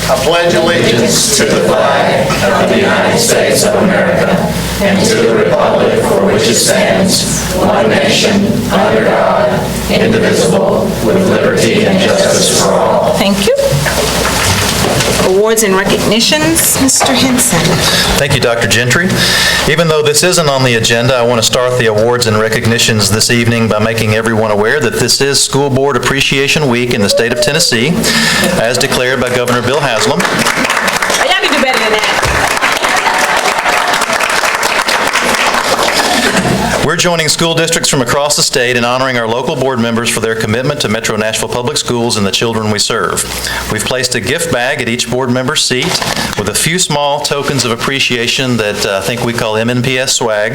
I pledge allegiance to the flag of the United States of America and to the republic for which it stands, one nation, under God, indivisible, with liberty and justice for all. Thank you. Awards and recognitions, Mr. Henson. Thank you, Dr. Gentry. Even though this isn't on the agenda, I want to start the awards and recognitions this evening by making everyone aware that this is School Board Appreciation Week in the state of Tennessee, as declared by Governor Bill Haslam. Y'all can do better than that. We're joining school districts from across the state in honoring our local board members for their commitment to Metro Nashville Public Schools and the children we serve. We've placed a gift bag at each board member's seat with a few small tokens of appreciation that I think we call MNPS swag.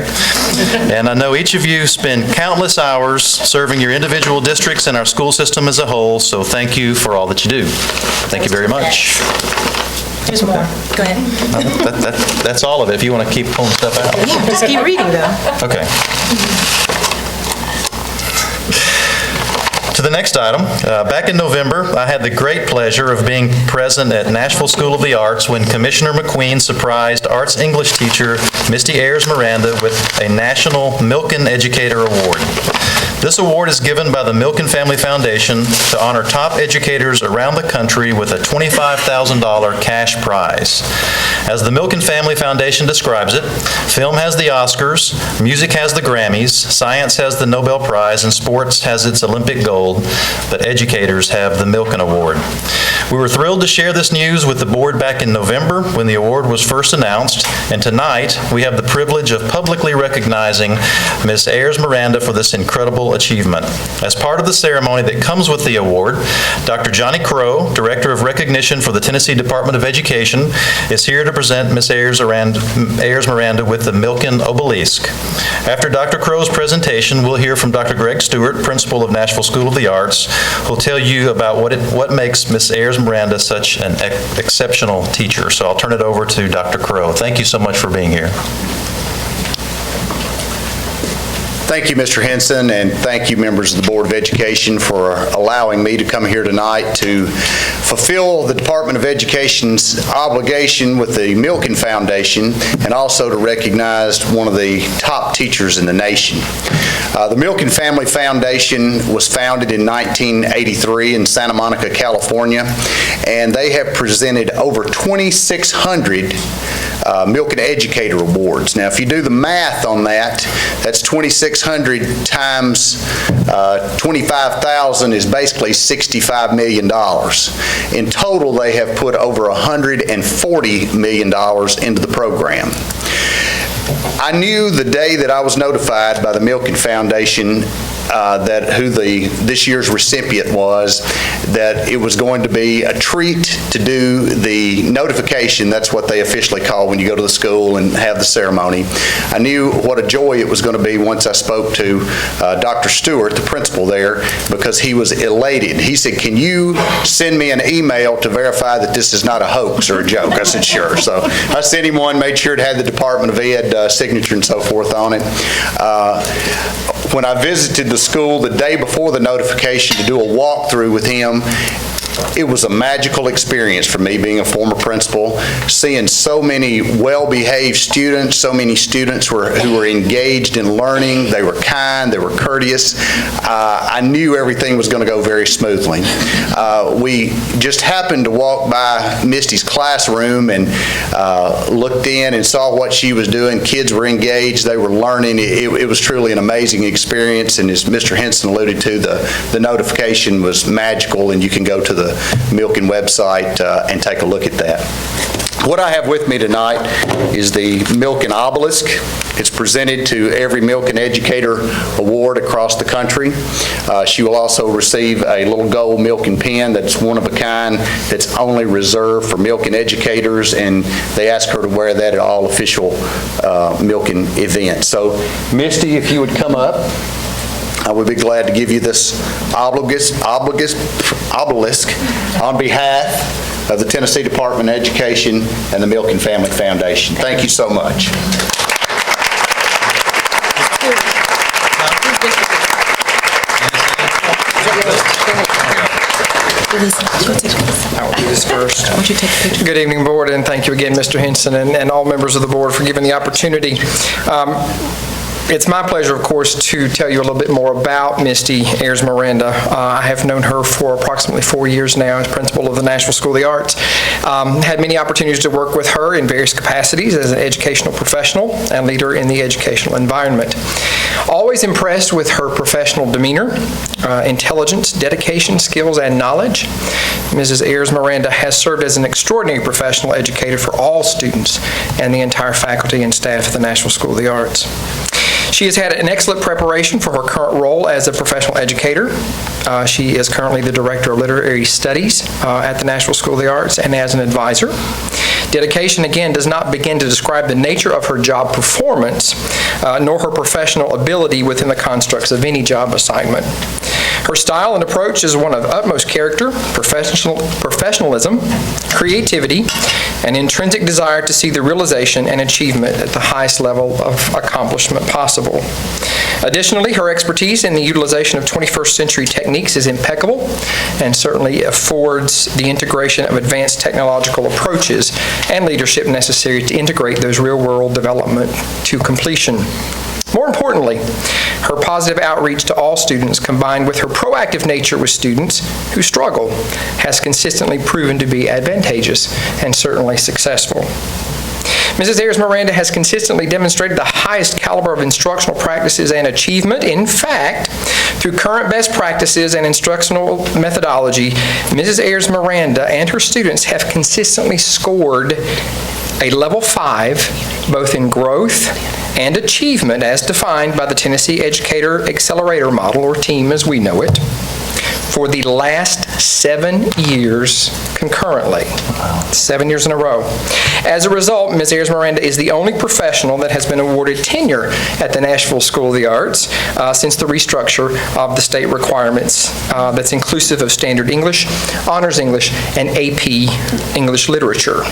And I know each of you spend countless hours serving your individual districts and our school system as a whole, so thank you for all that you do. Thank you very much. There's more. Go ahead. That's all of it, if you want to keep pulling stuff out. Yeah, just keep reading, though. Okay. To the next item, back in November, I had the great pleasure of being present at Nashville School of the Arts when Commissioner McQueen surprised arts English teacher Misty Ayers Miranda with a National Milken Educator Award. This award is given by the Milken Family Foundation to honor top educators around the country with a $25,000 cash prize. As the Milken Family Foundation describes it, film has the Oscars, music has the Grammys, science has the Nobel Prize, and sports has its Olympic gold, but educators have the Milken Award. We were thrilled to share this news with the board back in November when the award was first announced, and tonight we have the privilege of publicly recognizing Ms. Ayers Miranda for this incredible achievement. As part of the ceremony that comes with the award, Dr. Johnny Crow, Director of Recognition for the Tennessee Department of Education, is here to present Ms. Ayers Miranda with the Milken Obelisk. After Dr. Crow's presentation, we'll hear from Dr. Greg Stewart, Principal of Nashville School of the Arts, who'll tell you about what makes Ms. Ayers Miranda such an exceptional teacher. So I'll turn it over to Dr. Crow. Thank you so much for being here. Thank you, Mr. Henson, and thank you, members of the Board of Education, for allowing me to come here tonight to fulfill the Department of Education's obligation with the Milken Foundation and also to recognize one of the top teachers in the nation. The Milken Family Foundation was founded in 1983 in Santa Monica, California, and they have presented over 2,600 Milken Educator Awards. Now, if you do the math on that, that's 2,600 times 25,000 is basically $65 million. In total, they have put over $140 million into the program. I knew the day that I was notified by the Milken Foundation that who this year's recipient was, that it was going to be a treat to do the notification. That's what they officially call when you go to the school and have the ceremony. I knew what a joy it was going to be once I spoke to Dr. Stewart, the principal there, because he was elated. He said, "Can you send me an email to verify that this is not a hoax or a joke?" I said, "Sure." So I sent him one, made sure it had the Department of Ed signature and so forth on it. When I visited the school the day before the notification to do a walkthrough with him, it was a magical experience for me, being a former principal, seeing so many well-behaved students, so many students who were engaged in learning. They were kind, they were courteous. I knew everything was going to go very smoothly. We just happened to walk by Misty's classroom and looked in and saw what she was doing. Kids were engaged, they were learning. It was truly an amazing experience, and as Mr. Henson alluded to, the notification was magical, and you can go to the Milken website and take a look at that. What I have with me tonight is the Milken Obelisk. It's presented to every Milken Educator Award across the country. She will also receive a little gold Milken pen that's one of a kind, that's only reserved for Milken educators, and they ask her to wear that at all official Milken events. So, Misty, if you would come up, I would be glad to give you this obelisk on behalf of the Tennessee Department of Education and the Milken Family Foundation. Thank you so much. I will do this first. Why don't you take a picture? Good evening, Board, and thank you again, Mr. Henson, and all members of the Board for giving the opportunity. It's my pleasure, of course, to tell you a little bit more about Misty Ayers Miranda. I have known her for approximately 4 years now as principal of the Nashville School of the Arts. Had many opportunities to work with her in various capacities as an educational professional and leader in the educational environment. Always impressed with her professional demeanor, intelligence, dedication, skills, and knowledge. Mrs. Ayers Miranda has served as an extraordinary professional educator for all students and the entire faculty and staff of the Nashville School of the Arts. She has had an excellent preparation for her current role as a professional educator. She is currently the Director of Literary Studies at the Nashville School of the Arts and as an advisor. Dedication, again, does not begin to describe the nature of her job performance, nor her professional ability within the constructs of any job assignment. Her style and approach is one of utmost character, professionalism, creativity, and intrinsic desire to see the realization and achievement at the highest level of accomplishment possible. Additionally, her expertise in the utilization of 21st century techniques is impeccable and certainly affords the integration of advanced technological approaches and leadership necessary to integrate those real-world development to completion. More importantly, her positive outreach to all students combined with her proactive nature with students who struggle has consistently proven to be advantageous and certainly successful. Mrs. Ayers Miranda has consistently demonstrated the highest caliber of instructional practices and achievement. In fact, through current best practices and instructional methodology, Mrs. Ayers Miranda and her students have consistently scored a level 5, both in growth and achievement as defined by the Tennessee Educator Accelerator Model, or TEAM as we know it, for the last 7 years concurrently. 7 years in a row. As a result, Ms. Ayers Miranda is the only professional that has been awarded tenure at the Nashville School of the Arts since the restructure of the state requirements that's inclusive of Standard English, Honors English, and AP English Literature.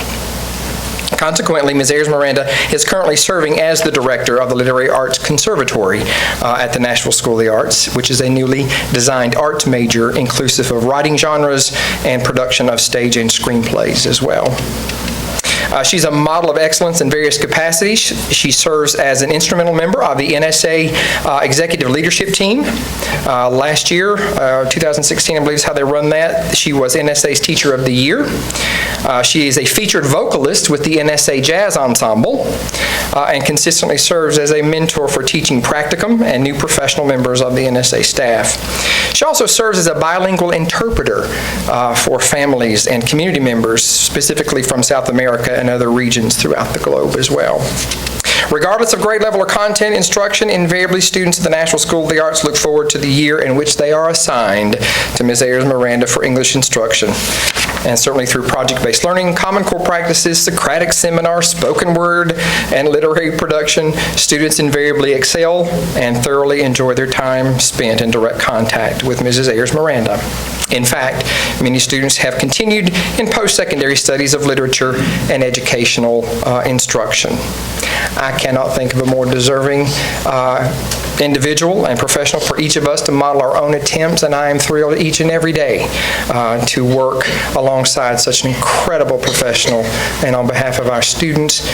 Consequently, Ms. Ayers Miranda is currently serving as the director of the Literary Arts Conservatory at the Nashville School of the Arts, which is a newly designed arts major inclusive of writing genres and production of stage and screenplays as well. She's a model of excellence in various capacities. She serves as an instrumental member of the NSA Executive Leadership Team. Last year, 2016, I believe is how they run that, she was NSA's Teacher of the Year. She is a featured vocalist with the NSA Jazz Ensemble and consistently serves as a mentor for teaching practicum and new professional members of the NSA staff. She also serves as a bilingual interpreter for families and community members, specifically from South America and other regions throughout the globe as well. Regardless of grade level or content instruction, invariably students at the Nashville School of the Arts look forward to the year in which they are assigned to Ms. Ayers Miranda for English instruction. And certainly through project-based learning, Common Core practices, Socratic seminars, spoken word, and literary production, students invariably excel and thoroughly enjoy their time spent in direct contact with Mrs. Ayers Miranda. In fact, many students have continued in post-secondary studies of literature and educational instruction. I cannot think of a more deserving individual and professional for each of us to model our own attempts, and I am thrilled each and every day to work alongside such an incredible professional. And on behalf of our students,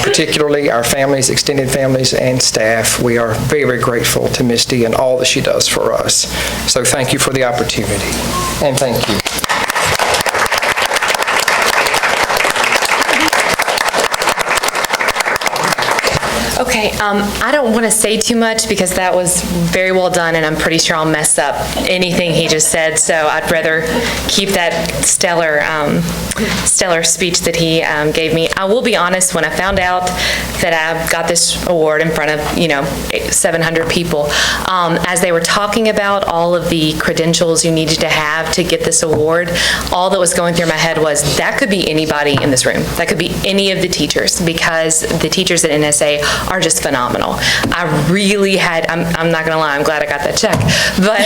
particularly our families, extended families, and staff, we are very, very grateful to Misty and all that she does for us. So thank you for the opportunity, and thank you. Okay, I don't want to say too much because that was very well done, and I'm pretty sure I'll mess up anything he just said, so I'd rather keep that stellar speech that he gave me. I will be honest, when I found out that I got this award in front of, 700 people, as they were talking about all of the credentials you needed to have to get this award, all that was going through my head was that could be anybody in this room. That could be any of the teachers, because the teachers at NSA are just phenomenal. I really had, I'm not gonna lie, I'm glad I got that check, but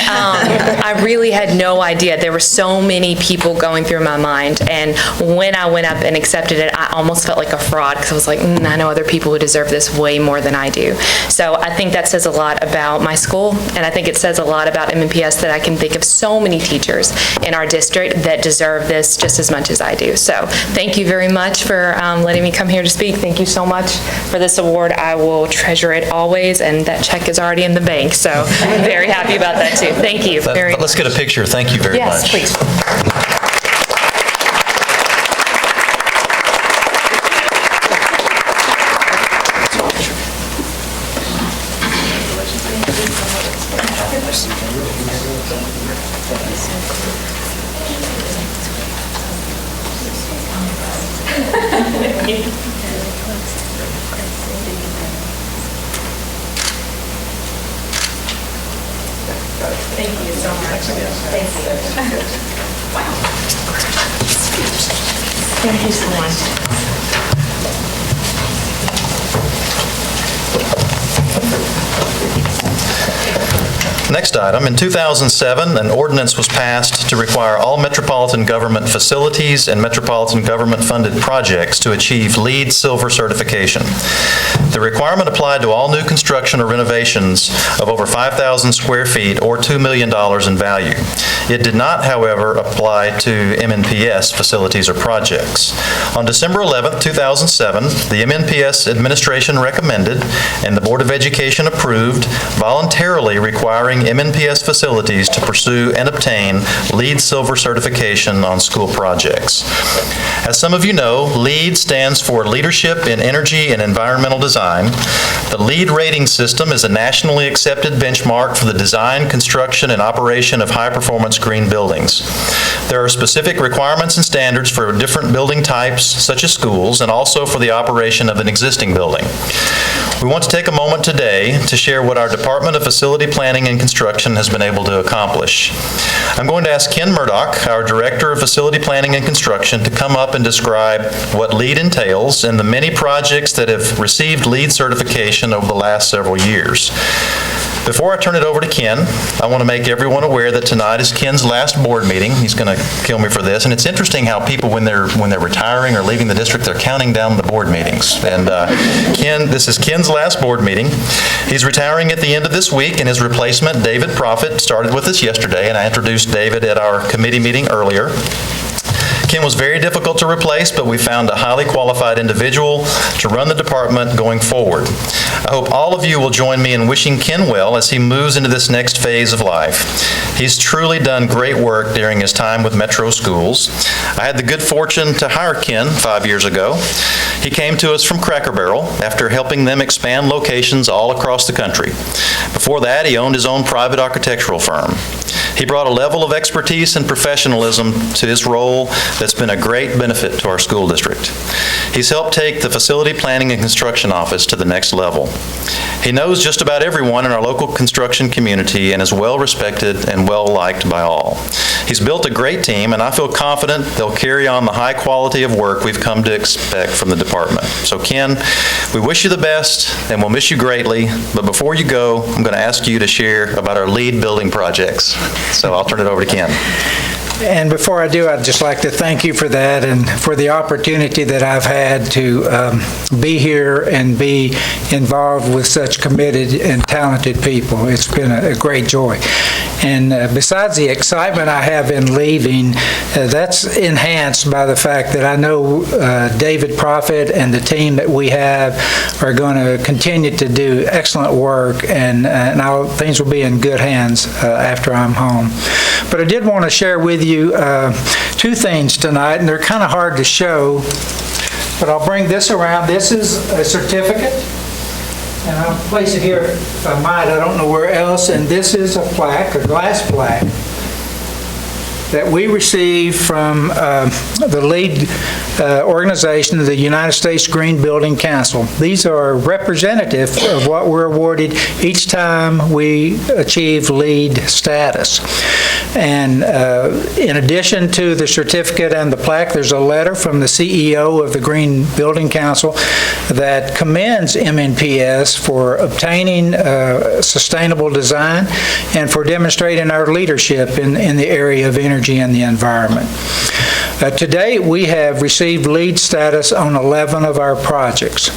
I really had no idea. There were so many people going through my mind, and when I went up and accepted it, I almost felt like a fraud, because I was like, I know other people who deserve this way more than I do. So I think that says a lot about my school, and I think it says a lot about MNPS that I can think of so many teachers in our district that deserve this just as much as I do. So thank you very much for letting me come here to speak. Thank you so much for this award. I will treasure it always, and that check is already in the bank, so I'm very happy about that too. Thank you very much. Let's get a picture. Thank you very much. Yes, please. Thank you so much. Thank you. Wow. Thank you so much. Next item, in 2007, an ordinance was passed to require all metropolitan government facilities and metropolitan government-funded projects to achieve LEED Silver certification. The requirement applied to all new construction or renovations of over 5,000 square feet or $2 million in value. It did not, however, apply to MNPS facilities or projects. On December 11, 2007, the MNPS administration recommended and the Board of Education approved voluntarily requiring MNPS facilities to pursue and obtain LEED Silver certification on school projects. As some of you know, LEED stands for Leadership in Energy and Environmental Design. The LEED rating system is a nationally accepted benchmark for the design, construction, and operation of high-performance green buildings. There are specific requirements and standards for different building types, such as schools, and also for the operation of an existing building. We want to take a moment today to share what our Department of Facility Planning and Construction has been able to accomplish. I'm going to ask Ken Murdoch, our Director of Facility Planning and Construction, to come up and describe what LEED entails and the many projects that have received LEED certification over the last several years. Before I turn it over to Ken, I want to make everyone aware that tonight is Ken's last board meeting. He's going to kill me for this. And it's interesting how people, when they're retiring or leaving the district, they're counting down the board meetings. And Ken, this is Ken's last board meeting. He's retiring at the end of this week, and his replacement, David Proffitt, started with us yesterday, and I introduced David at our committee meeting earlier. Ken was very difficult to replace, but we found a highly qualified individual to run the department going forward. I hope all of you will join me in wishing Ken well as he moves into this next phase of life. He's truly done great work during his time with Metro Schools. I had the good fortune to hire Ken 5 years ago. He came to us from Cracker Barrel after helping them expand locations all across the country. Before that, he owned his own private architectural firm. He brought a level of expertise and professionalism to his role that's been a great benefit to our school district. He's helped take the Facility Planning and Construction Office to the next level. He knows just about everyone in our local construction community and is well respected and well liked by all. He's built a great team, and I feel confident they'll carry on the high quality of work we've come to expect from the department. So Ken, we wish you the best and we'll miss you greatly, but before you go, I'm going to ask you to share about our LEED building projects. So I'll turn it over to Ken. And before I do, I'd just like to thank you for that and for the opportunity that I've had to be here and be involved with such committed and talented people. It's been a great joy. And besides the excitement I have in leaving, that's enhanced by the fact that I know David Proffitt and the team that we have are going to continue to do excellent work, and things will be in good hands after I'm home. But I did want to share with you two things tonight, and they're kind of hard to show, but I'll bring this around. This is a certificate, and I'll place it here if I might. I don't know where else. And this is a plaque, a glass plaque, that we received from the LEED organization of the United States Green Building Council. These are representative of what we're awarded each time we achieve LEED status. And in addition to the certificate and the plaque, there's a letter from the CEO of the Green Building Council that commends MNPS for obtaining sustainable design and for demonstrating our leadership in the area of energy and the environment. To date, we have received LEED status on 11 of our projects.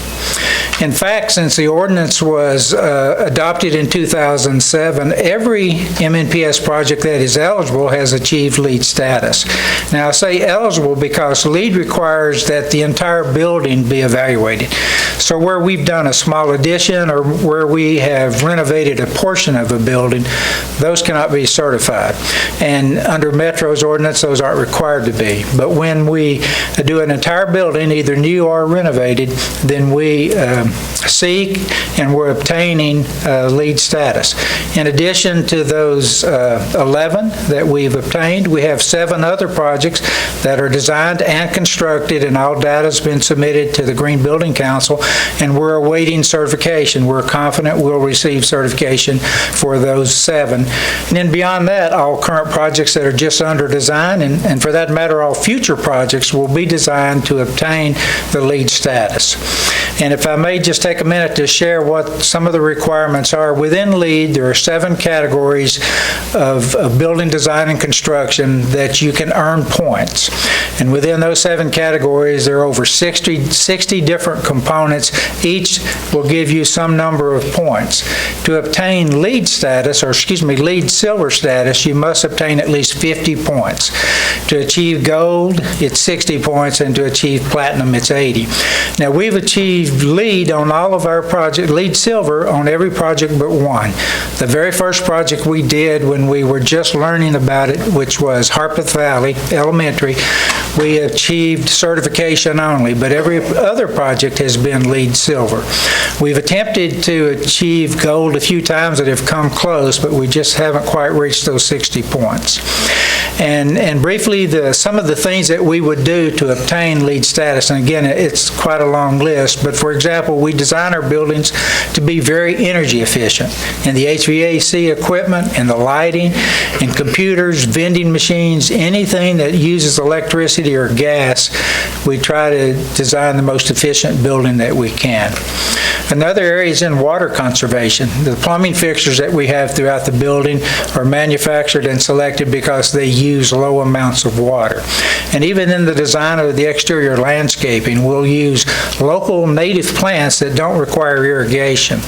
In fact, since the ordinance was adopted in 2007, every MNPS project that is eligible has achieved LEED status. Now, I say eligible because LEED requires that the entire building be evaluated. So where we've done a small addition or where we have renovated a portion of a building, those cannot be certified. And under Metro's ordinance, those aren't required to be. But when we do an entire building, either new or renovated, then we seek and we're obtaining LEED status. In addition to those 11 that we've obtained, we have 7 other projects that are designed and constructed, and all data has been submitted to the Green Building Council, and we're awaiting certification. We're confident we'll receive certification for those 7. And then beyond that, all current projects that are just under design, and for that matter, all future projects will be designed to obtain the LEED status. And if I may just take a minute to share what some of the requirements are. Within LEED, there are 7 categories of building design and construction that you can earn points. And within those 7 categories, there are over 60 different components. Each will give you some number of points. To obtain LEED status, or excuse me, LEED silver status, you must obtain at least 50 points. To achieve gold, it's 60 points, and to achieve platinum, it's 80. Now, we've achieved LEED on all of our projects, LEED silver on every project but one. The very first project we did when we were just learning about it, which was Harpeth Valley Elementary, we achieved certification only, but every other project has been LEED silver. We've attempted to achieve gold a few times that have come close, but we just haven't quite reached those 60 points. And briefly, some of the things that we would do to obtain LEED status, and again, it's quite a long list, but for example, we design our buildings to be very energy efficient. In the HVAC equipment, in the lighting, in computers, vending machines, anything that uses electricity or gas, we try to design the most efficient building that we can. Another area is in water conservation. The plumbing fixtures that we have throughout the building are manufactured and selected because they use low amounts of water. And even in the design of the exterior landscaping, we'll use local native plants that don't require irrigation.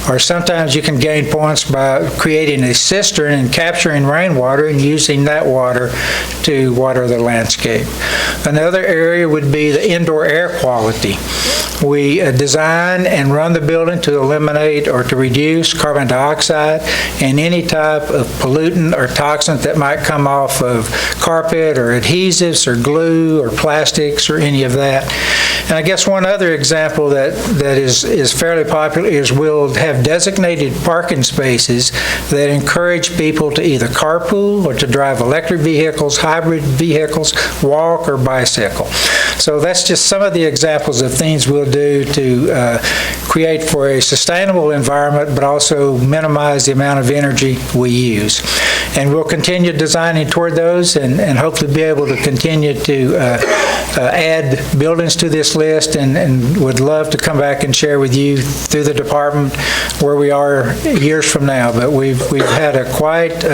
Or sometimes you can gain points by creating a cistern and capturing rainwater and using that water to water the landscape. Another area would be the indoor air quality. We design and run the building to eliminate or to reduce carbon dioxide and any type of pollutant or toxin that might come off of carpet or adhesives or glue or plastics or any of that. And I guess one other example that is fairly popular is we'll have designated parking spaces that encourage people to either carpool or to drive electric vehicles, hybrid vehicles, walk, or bicycle. So that's just some of the examples of things we'll do to create for a sustainable environment, but also minimize the amount of energy we use. And we'll continue designing toward those and hopefully be able to continue to add buildings to this list, and would love to come back and share with you through the department where we are years from now. But we've had a quite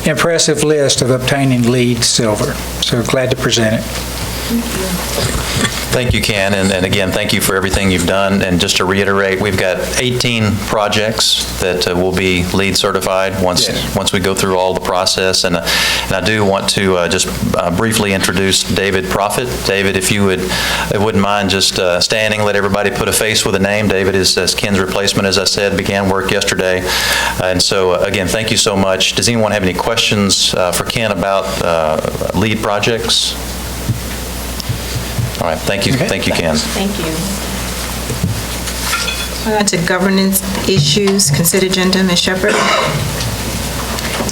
impressive list of obtaining LEED silver. So glad to present it. Thank you, Ken, and again, thank you for everything you've done. And just to reiterate, we've got 18 projects that will be LEED certified once we go through all the process. And I do want to just briefly introduce David Prophet. David, if you wouldn't mind just standing, let everybody put a face with a name. David is Ken's replacement, as I said, began work yesterday. And so, again, thank you so much. Does anyone have any questions for Ken about LEED projects? All right, thank you. Okay. Thank you, Ken. Thank you. On to governance issues, consent agenda, Ms. Shepherd.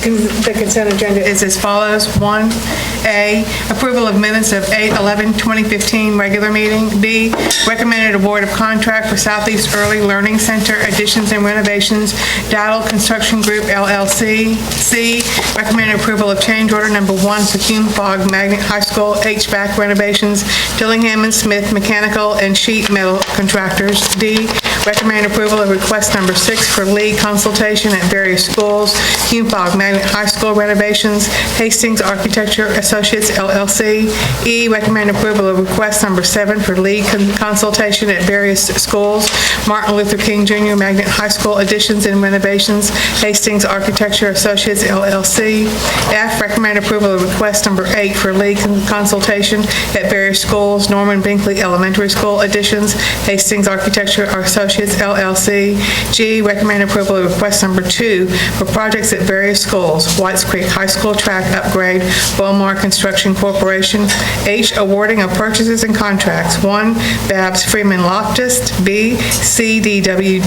The consent agenda is as follows. 1A, approval of minutes of 8/11/2015 regular meeting. B, recommended award of contract for Southeast Early Learning Center additions and renovations, Dial Construction Group LLC. C, recommended approval of change order number 1 for Hume Fogg Magnet High School HVAC renovations, Dillingham and Smith Mechanical and Sheet Metal Contractors. D, recommended approval of request number 6 for lead consultation at various schools, Hume Fogg Magnet High School renovations, Hastings Architecture Associates LLC. E, recommend approval of request number 7 for lead consultation at various schools, Martin Luther King Jr. Magnet High School additions and renovations, Hastings Architecture Associates LLC. F, recommend approval of request number 8 for lead consultation at various schools, Norman Binkley Elementary School additions, Hastings Architecture Associates LLC. G, recommend approval of request number 2 for projects at various schools, Whites Creek High School track upgrade, Beaumar Construction Corporation. H, awarding of purchases and contracts. 1, Babs Freeman Loftus. B, CDWG.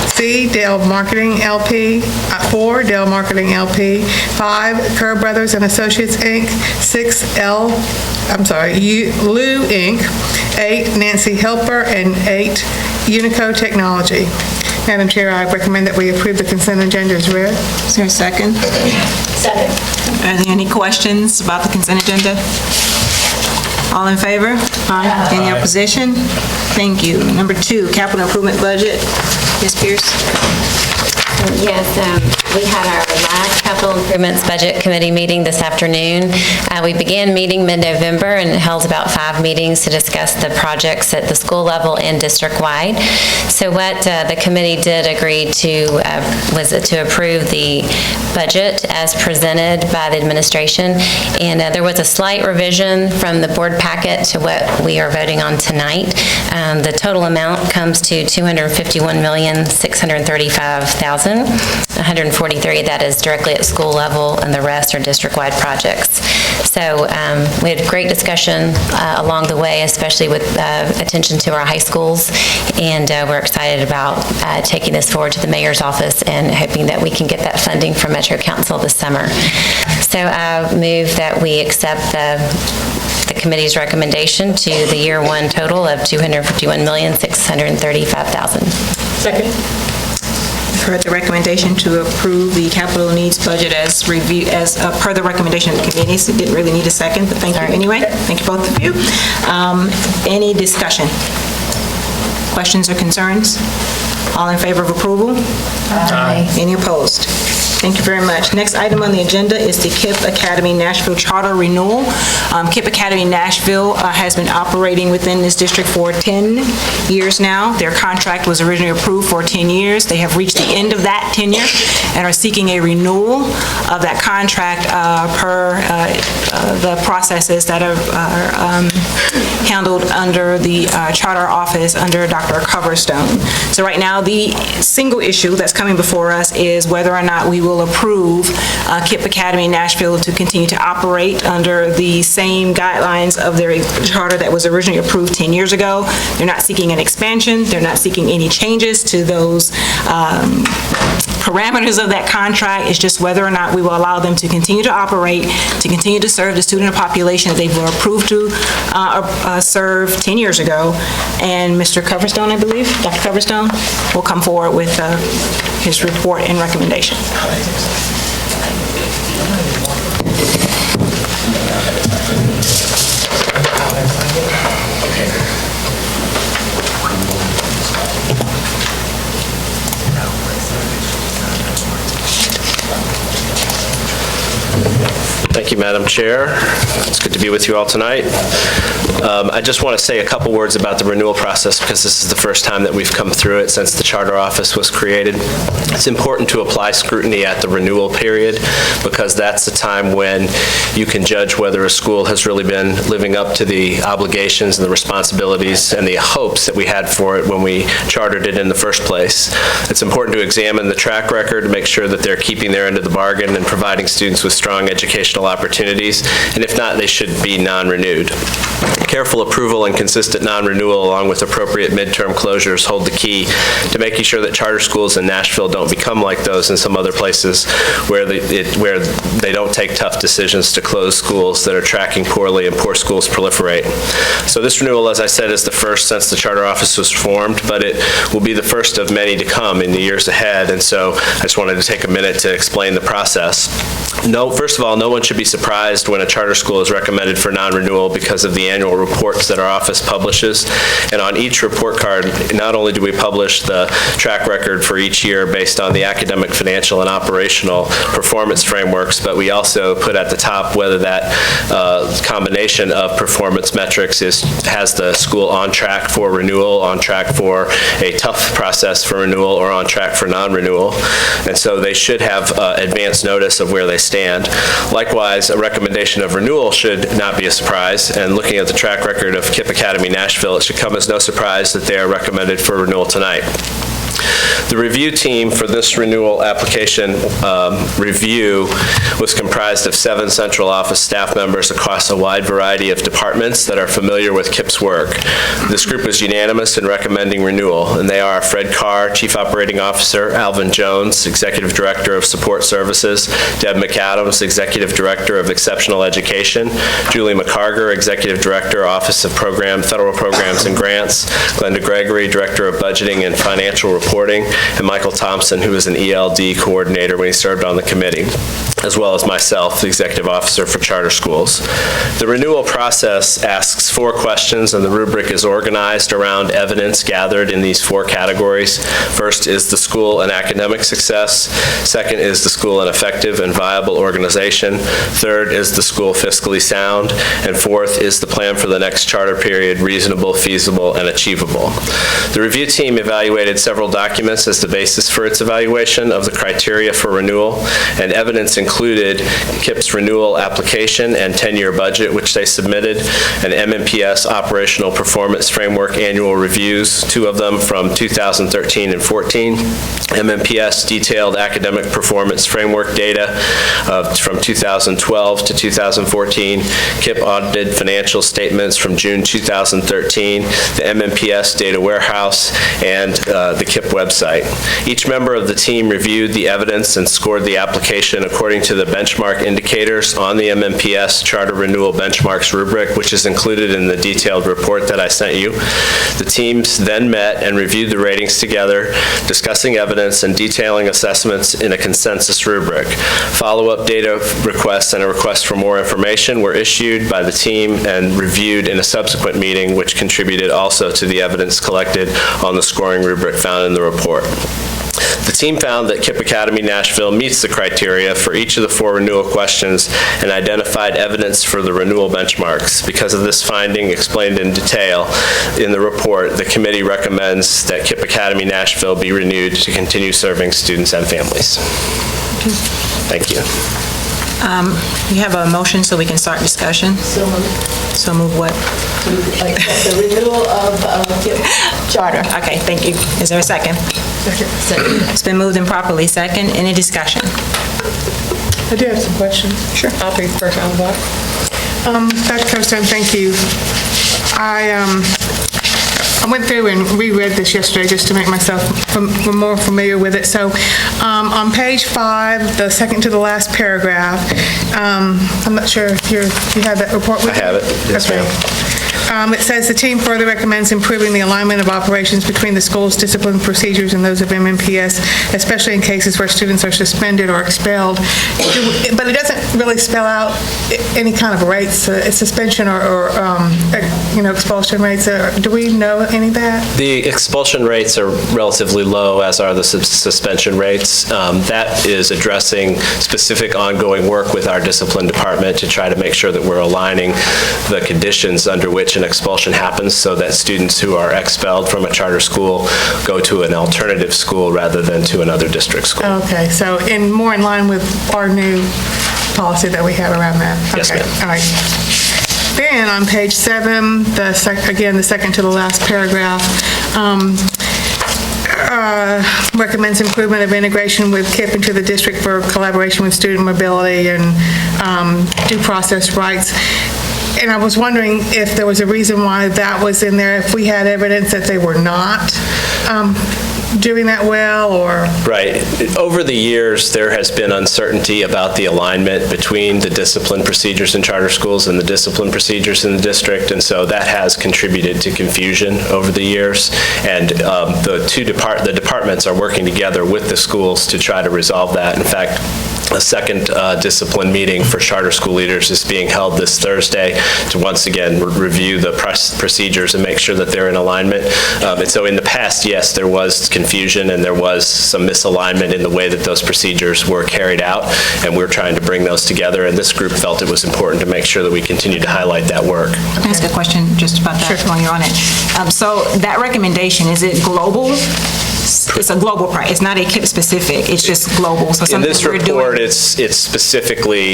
C, Dale Marketing LP. 4, Dale Marketing LP. 5, Kerr Brothers and Associates, Inc. 6, Lou Inc. 8, Nancy Helper, and 8, Unico Technology. Madam Chair, I recommend that we approve the consent agenda as read. Is there a second? Second. Are there any questions about the consent agenda? All in favor? Aye. Any opposition? Thank you. Number 2, capital improvement budget. Ms. Pierce? Yes, we had our last capital improvements budget committee meeting this afternoon. We began meeting mid-November and held about 5 meetings to discuss the projects at the school level and district-wide. So what the committee did agree to was to approve the budget as presented by the administration, and there was a slight revision from the board packet to what we are voting on tonight. The total amount comes to $251,635,143. That is directly at school level, and the rest are district-wide projects. So we had great discussion along the way, especially with attention to our high schools, and we're excited about taking this forward to the mayor's office and hoping that we can get that funding from Metro Council this summer. So I move that we accept the committee's recommendation to the year 1 total of $251,635,000. Second. Heard the recommendation to approve the capital needs budget as per the recommendation of the committee. So didn't really need a second, but thank you anyway. Thank you, both of you. Any discussion? Questions or concerns? All in favor of approval? Aye. Any opposed? Thank you very much. Next item on the agenda is the KIPP Academy Nashville Charter Renewal. KIPP Academy Nashville has been operating within this district for 10 years now. Their contract was originally approved for 10 years. They have reached the end of that tenure and are seeking a renewal of that contract per the processes that are handled under the charter office under Dr. Coverstone. So right now, the single issue that's coming before us is whether or not we will approve KIPP Academy Nashville to continue to operate under the same guidelines of their charter that was originally approved 10 years ago. They're not seeking an expansion. They're not seeking any changes to those parameters of that contract. It's just whether or not we will allow them to continue to operate, to continue to serve the student population that they were approved to serve 10 years ago. And Mr. Coverstone, I believe, Dr. Coverstone, will come forward with his report and recommendation. Thank you, Madam Chair. It's good to be with you all tonight. I just want to say a couple words about the renewal process because this is the first time that we've come through it since the charter office was created. It's important to apply scrutiny at the renewal period because that's the time when you can judge whether a school has really been living up to the obligations and the responsibilities and the hopes that we had for it when we chartered it in the first place. It's important to examine the track record to make sure that they're keeping their end of the bargain and providing students with strong educational opportunities opportunities, and if not, they should be non-renewed. Careful approval and consistent non-renewal, along with appropriate midterm closures, hold the key to making sure that charter schools in Nashville don't become like those in some other places where they don't take tough decisions to close schools that are tracking poorly and poor schools proliferate. So this renewal, as I said, is the first since the charter office was formed, but it will be the first of many to come in the years ahead, and so I just wanted to take a minute to explain the process. First of all, no one should be surprised when a charter school is recommended for non-renewal because of the annual reports that our office publishes. And on each report card, not only do we publish the track record for each year based on the academic, financial, and operational performance frameworks, but we also put at the top whether that combination of performance metrics has the school on track for renewal, on track for a tough process for renewal, or on track for non-renewal. And so they should have advance notice of where they stand. Likewise, a recommendation of renewal should not be a surprise, and looking at the track record of KIPP Academy Nashville, it should come as no surprise that they are recommended for renewal tonight. The review team for this renewal application review was comprised of 7 central office staff members across a wide variety of departments that are familiar with KIPP's work. This group was unanimous in recommending renewal, and they are Fred Carr, Chief Operating Officer, Alvin Jones, Executive Director of Support Services, Deb McAdams, Executive Director of Exceptional Education, Julie McCarger, Executive Director, Office of Federal Programs and Grants, Glenda Gregory, Director of Budgeting and Financial Reporting, and Michael Thompson, who was an ELD coordinator when he served on the committee, as well as myself, the Executive Officer for Charter Schools. The renewal process asks 4 questions, and the rubric is organized around evidence gathered in these 4 categories. First is the school and academic success. Second is the school an effective and viable organization. Third is the school fiscally sound. And fourth is the plan for the next charter period reasonable, feasible, and achievable. The review team evaluated several documents as the basis for its evaluation of the criteria for renewal, and evidence included KIPP's renewal application and 10-year budget, which they submitted, an MNPS operational performance framework annual reviews, 2 of them from 2013 and 14, MNPS detailed academic performance framework data from 2012 to 2014, KIPP audited financial statements from June 2013, the MNPS data warehouse, and the KIPP website. Each member of the team reviewed the evidence and scored the application according to the benchmark indicators on the MNPS Charter Renewal Benchmarks rubric, which is included in the detailed report that I sent you. The teams then met and reviewed the ratings together, discussing evidence and detailing assessments in a consensus rubric. Follow-up data requests and a request for more information were issued by the team and reviewed in a subsequent meeting, which contributed also to the evidence collected on the scoring rubric found in the report. The team found that KIPP Academy Nashville meets the criteria for each of the 4 renewal questions and identified evidence for the renewal benchmarks. Because of this finding explained in detail in the report, the committee recommends that KIPP Academy Nashville be renewed to continue serving students and families. Thank you. You have a motion so we can start discussion? So moved. So move what? The renewal of charter. Okay, thank you. Is there a second? Second. It's been moved and properly second. Any discussion? I do have some questions. Sure. I'll be first on block. Dr. Kirsten, thank you. I went through and reread this yesterday just to make myself more familiar with it. So on page 5, the second to the last paragraph, I'm not sure if you have that report with you? I have it. Yes, okay. It says the team further recommends improving the alignment of operations between the school's discipline procedures and those of MNPS, especially in cases where students are suspended or expelled. But it doesn't really spell out any kind of rates, suspension or expulsion rates. Do we know any of that? The expulsion rates are relatively low, as are the suspension rates. That is addressing specific ongoing work with our discipline department to try to make sure that we're aligning the conditions under which an expulsion happens so that students who are expelled from a charter school go to an alternative school rather than to another district school. Okay, so more in line with our new policy that we have around that. Yes, okay. ma'am. All right. Then on page 7, again, the second to the last paragraph, recommends improvement of integration with KIPP into the district for collaboration with student mobility and due process rights. And I was wondering if there was a reason why that was in there, if we had evidence that they were not doing that well, or? Right. Over the years, there has been uncertainty about the alignment between the discipline procedures in charter schools and the discipline procedures in the district, and so that has contributed to confusion over the years. And the departments are working together with the schools to try to resolve that. In fact, a second discipline meeting for charter school leaders is being held this Thursday to once again review the procedures and make sure that they're in alignment. And so in the past, yes, there was confusion and there was some misalignment in the way that those procedures were carried out, and we're trying to bring those together, and this group felt it was important to make sure that we continue to highlight that work. Can I ask a question just about that while you're on it? So that recommendation, is it global? It's a global price. It's not a KIPP specific. It's just global. So in this report, it's specifically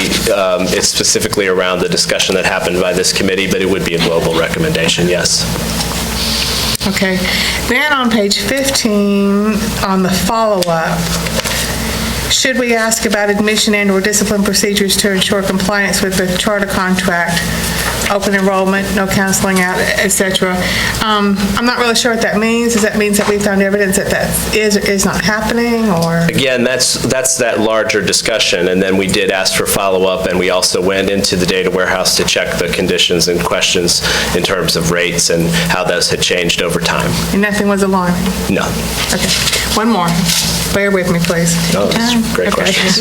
around the discussion that happened by this committee, but it would be a global recommendation, yes. Okay. Then on page 15, on the follow-up, should we ask about admission and/or discipline procedures to ensure compliance with the charter contract, open enrollment, no counseling out, et cetera? I'm not really sure what that means. Does that mean that we found evidence that that is not happening, or? Again, that's that larger discussion, and then we did ask for follow-up, and we also went into the data warehouse to check the conditions and questions in terms of rates and how those had changed over time. And nothing was alarming? No. Okay. One more. Bear with me, please. No, that's great questions.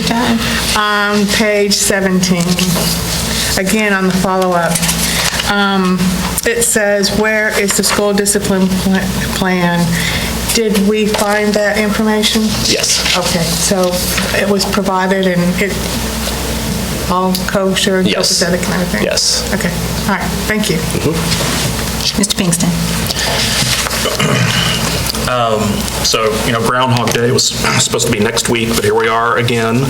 On page 17, again on the follow-up, it says, where is the school discipline plan? Did we find that information? Yes. Okay, so it was provided and it all kosher and Yes. copacetic kind of thing? Yes. Okay, all right, thank you. Mr. Pinkston. So, Groundhog Day was supposed to be next week, but here we are again,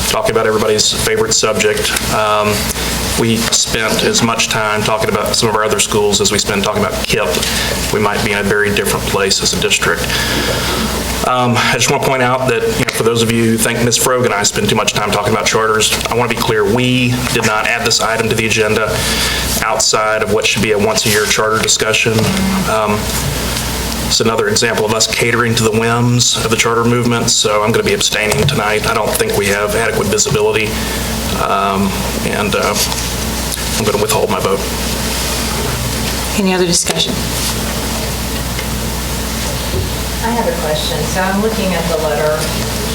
talking about everybody's favorite subject. We spent as much time talking about some of our other schools as we spend talking about KIPP. We might be in a very different place as a district. I just want to point out that, for those of you who think Ms. Frog and I spend too much time talking about charters, I want to be clear, we did not add this item to the agenda outside of what should be a once-a-year charter discussion. It's another example of us catering to the whims of the charter movement, so I'm going to be abstaining tonight. I don't think we have adequate visibility, and I'm going to withhold my vote. Any other discussion? I have a question. So I'm looking at the letter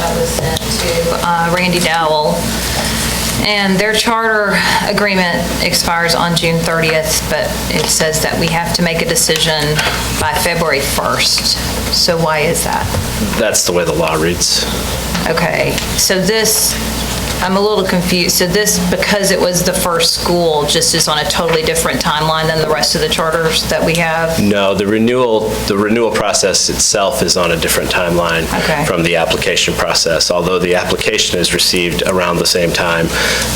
that was sent to Randy Dowell, and their charter agreement expires on June 30th, but it says that we have to make a decision by February 1st. So why is that? That's the way the law reads. Okay, so this, I'm a little confused. So this, because it was the first school, just is on a totally different timeline than the rest of the charters that we have? No, the renewal process itself is on a different timeline from the application process. Although the application is received around the same time,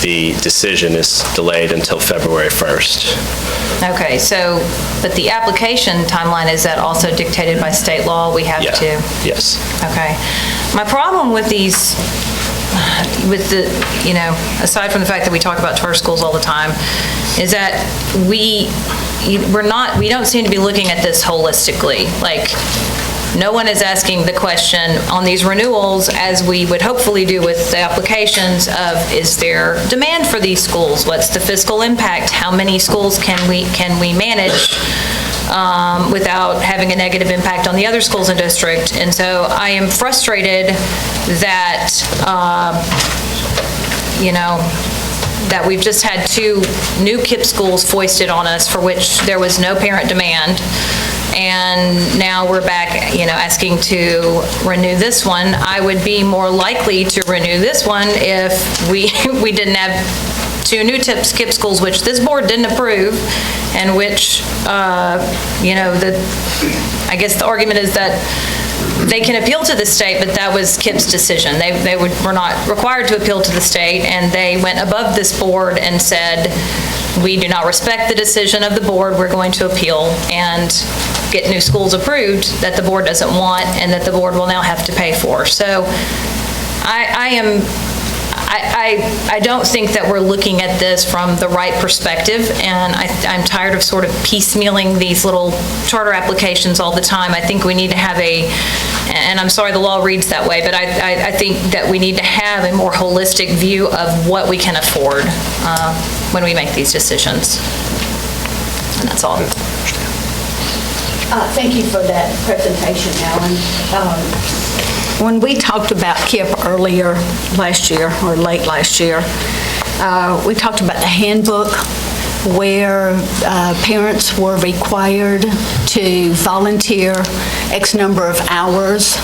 the decision is delayed until February 1st. Okay, so, but the application timeline, is that also dictated by state law? We have to? Yes. Okay. My problem with these, with the, aside from the fact that we talk about charter schools all the time, is that we don't seem to be looking at this holistically. Like, no one is asking the question on these renewals, as we would hopefully do with the applications, of is there demand for these schools? What's the fiscal impact? How many schools can we manage without having a negative impact on the other schools in district? And so I am frustrated that, that we've just had 2 new KIPP schools foisted on us for which there was no parent demand. And now we're back, asking to renew this one. I would be more likely to renew this one if we didn't have 2 new KIPP schools, which this board didn't approve, and which, I guess the argument is that they can appeal to the state, but that was KIPP's decision. They were not required to appeal to the state, and they went above this board and said, we do not respect the decision of the board, we're going to appeal. And get new schools approved that the board doesn't want and that the board will now have to pay for. So I don't think that we're looking at this from the right perspective, and I'm tired of sort of piecemealing these little charter applications all the time. I think we need to have and I'm sorry the law reads that way, but I think that we need to have a more holistic view of what we can afford when we make these decisions. And that's all. Thank you for that presentation, Alan. When we talked about KIPP earlier last year, or late last year, we talked about the handbook where parents were required to volunteer X number of hours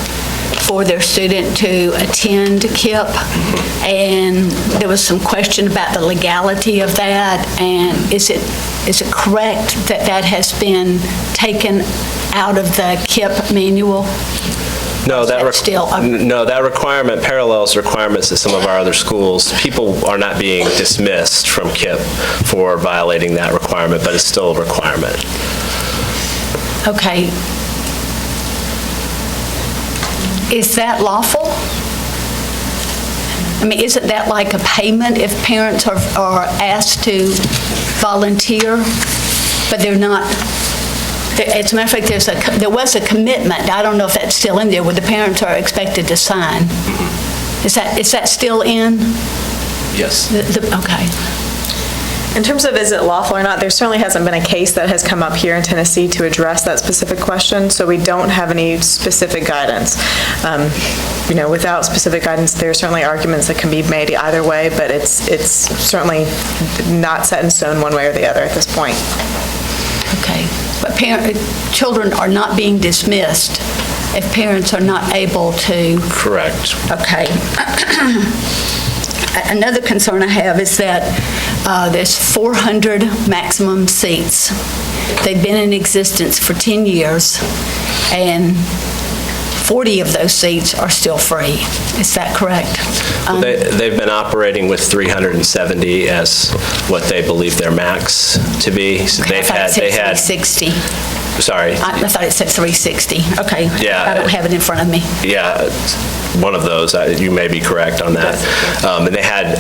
for their student to attend KIPP, and there was some question about the legality of that, and is it correct that that has been taken out of the KIPP manual? No, that requirement parallels requirements at some of our other schools. People are not being dismissed from KIPP for violating that requirement, but it's still a requirement. Okay. Is that lawful? I mean, isn't that like a payment if parents are asked to volunteer, but they're not? As a matter of fact, there was a commitment. I don't know if that's still in there, where the parents are expected to sign. Is that still in? Yes. Okay. In terms of is it lawful or not, there certainly hasn't been a case that has come up here in Tennessee to address that specific question, so we don't have any specific guidance. Without specific guidance, there are certainly arguments that can be made either way, but it's certainly not set in stone one way or the other at this point. Okay. But children are not being dismissed if parents are not able to. Correct. Okay. Another concern I have is that there's 400 maximum seats. They've been in existence for 10 years, and 40 of those seats are still free. Is that correct? They've been operating with 370 as what they believe their max to be. So Okay, I thought it said 360. Sorry. I thought it said 360. Okay. Yeah. I don't have it in front of me. Yeah, one of those. You may be correct on that. And they had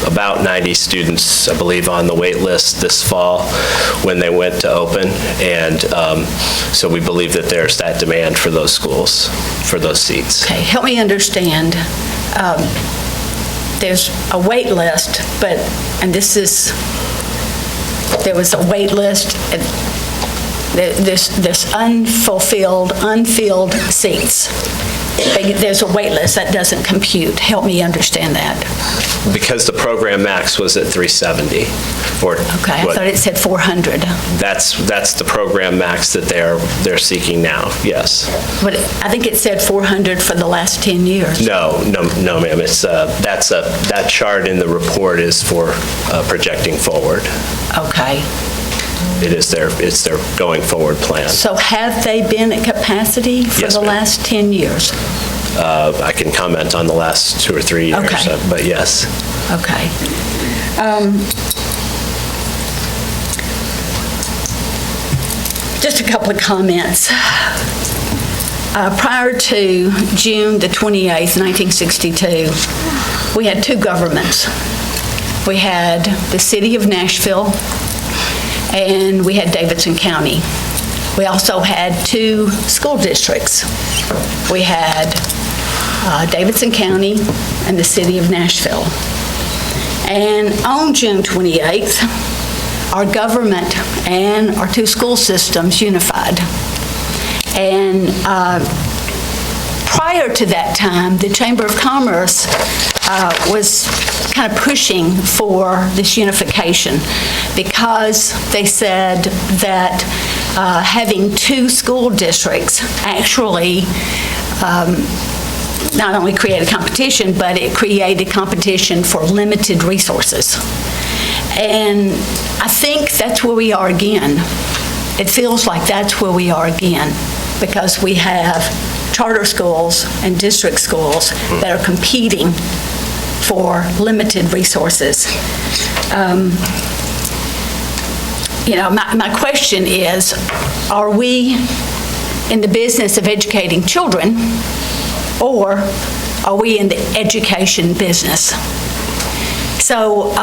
about 90 students, I believe, on the wait list this fall when they went to open. And so we believe that there's that demand for those schools, for those seats. Okay, help me understand. There's a wait list, there was a wait list. There's unfilled seats. There's a wait list that doesn't compute. Help me understand that. Because the program max was at 370. Okay, I thought it said 400. That's the program max that they're seeking now, yes. But I think it said 400 for the last 10 years. No, ma'am. It's that chart in the report is for projecting forward. Okay. It's their going forward plan. So have they been at capacity for Yes, the ma'am. last 10 years? I can comment on the last 2 or 3 years, Okay. but yes. Okay. Just a couple of comments. Prior to June the 28th, 1962, we had two governments. We had the city of Nashville, and we had Davidson County. We also had two school districts. We had Davidson County and the city of Nashville. And on June 28th, our government and our two school systems unified. And prior to that time, the Chamber of Commerce was kind of pushing for this unification because they said that having two school districts actually not only created competition, but it created competition for limited resources. And I think that's where we are again. It feels like that's where we are again, because we have charter schools and district schools that are competing for limited resources. my question is, are we in the business of educating children, or are we in the education business? So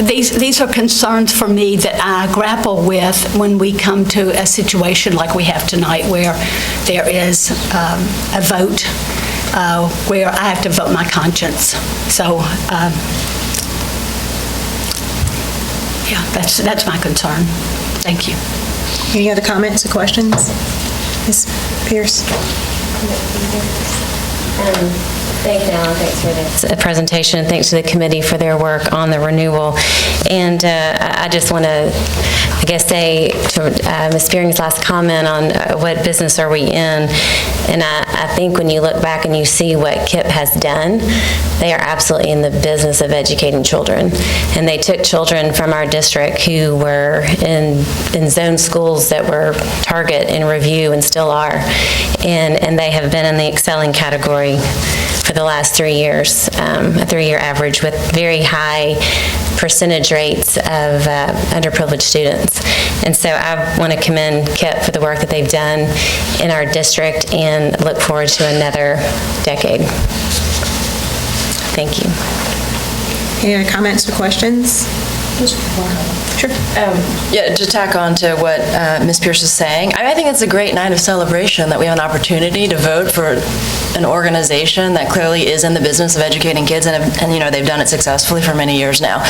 these are concerns for me that I grapple with when we come to a situation like we have tonight, where there is a vote where I have to vote my conscience. So, yeah, that's my concern. Thank you. Any other comments or questions? Ms. Pierce? Thanks, Alan. Thanks for this presentation. Thanks to the committee for their work on the renewal. And I just want to, I guess, say to Ms. Spearing's last comment on what business are we in, and I think when you look back and you see what KIPP has done, they are absolutely in the business of educating children. And they took children from our district who were in zone schools that were target and review and still are, and they have been in the excelling category for the last 3 years, a 3-year average with very high percentage rates of underprivileged students. And so I want to commend KIPP for the work that they've done in our district and look forward to another decade. Thank you. Any other comments or questions? Sure. Yeah, to tack on to what Ms. Pierce is saying, I think it's a great night of celebration that we have an opportunity to vote for an organization that clearly is in the business of educating kids, and they've done it successfully for many years now.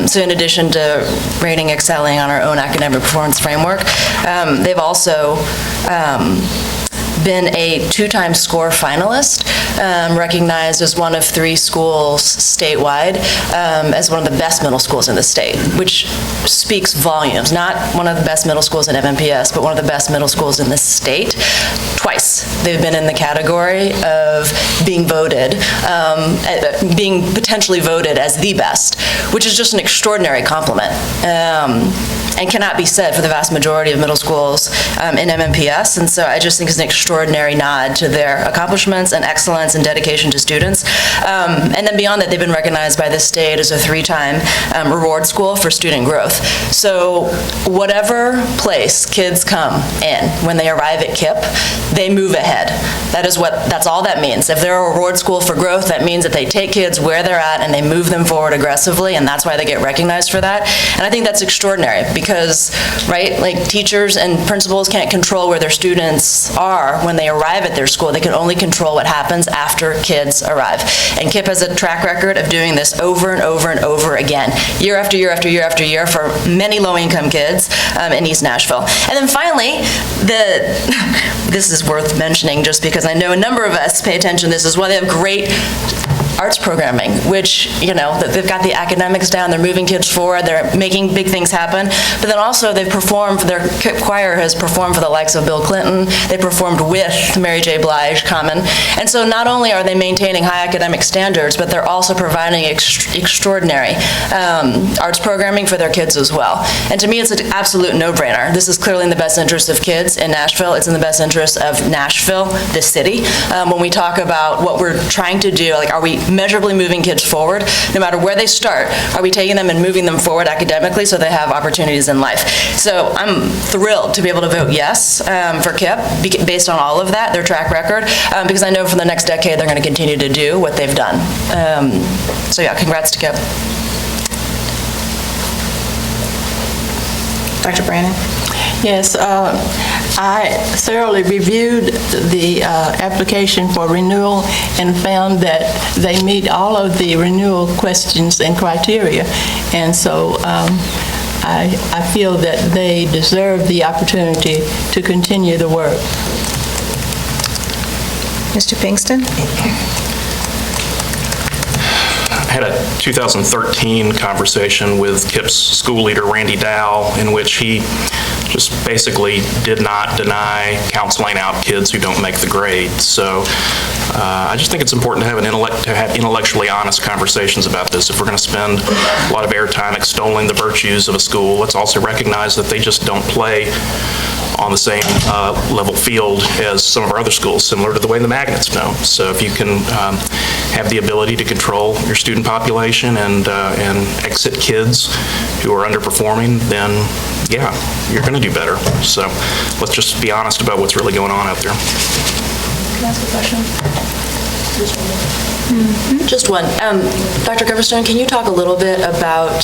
So in addition to rating excelling on our own academic performance framework, they've also been a 2-time SCORE finalist, recognized as one of 3 schools statewide as one of the best middle schools in the state, which speaks volumes. Not one of the best middle schools in MNPS, but one of the best middle schools in the state. Twice they've been in the category of being voted, being potentially voted as the best, which is just an extraordinary compliment. And cannot be said for the vast majority of middle schools in MNPS. And so I just think it's an extraordinary nod to their accomplishments and excellence and dedication to students. And then beyond that, they've been recognized by the state as a 3-time reward school for student growth. So whatever place kids come in, when they arrive at KIPP, they move ahead. That's all that means. If they're a reward school for growth, that means that they take kids where they're at and they move them forward aggressively, and that's why they get recognized for that. And I think that's extraordinary because, right, like teachers and principals can't control where their students are when they arrive at their school. They can only control what happens after kids arrive. And KIPP has a track record of doing this over and over and over again, year after year after year after year for many low-income kids in East Nashville. And then finally, this is worth mentioning just because I know a number of us pay attention to this as well. They have great arts programming, which, they've got the academics down, they're moving kids forward, they're making big things happen, but then also they've performed, their choir has performed for the likes of Bill Clinton, they performed with Mary J. Blige, Common, and so not only are they maintaining high academic standards, but they're also providing extraordinary arts programming for their kids as well. And to me, it's an absolute no-brainer. This is clearly in the best interest of kids in Nashville. It's in the best interest of Nashville, the city. When we talk about what we're trying to do, like, are we measurably moving kids forward, no matter where they start? Are we taking them and moving them forward academically so they have opportunities in life? So I'm thrilled to be able to vote yes for KIPP based on all of that, their track record, because I know for the next decade they're going to continue to do what they've done. So yeah, congrats to KIPP. Dr. Brandon? Yes, I thoroughly reviewed the application for renewal and found that they meet all of the renewal questions and criteria. And so I feel that they deserve the opportunity to continue the work. Mr. Pinkston? I had a 2013 conversation with KIPP's school leader, Randy Dow, in which he just basically did not deny counseling out kids who don't make the grade. So I just think it's important to have intellectually honest conversations about this. If we're going to spend a lot of airtime extolling the virtues of a school, let's also recognize that they just don't play on the same level field as some of our other schools, similar to the way the magnets know. So if you can have the ability to control your student population and exit kids who are underperforming, then yeah, you're going to do better. So let's just be honest about what's really going on out there. Can I ask a question? Just one. Dr. Coverstone, can you talk a little bit about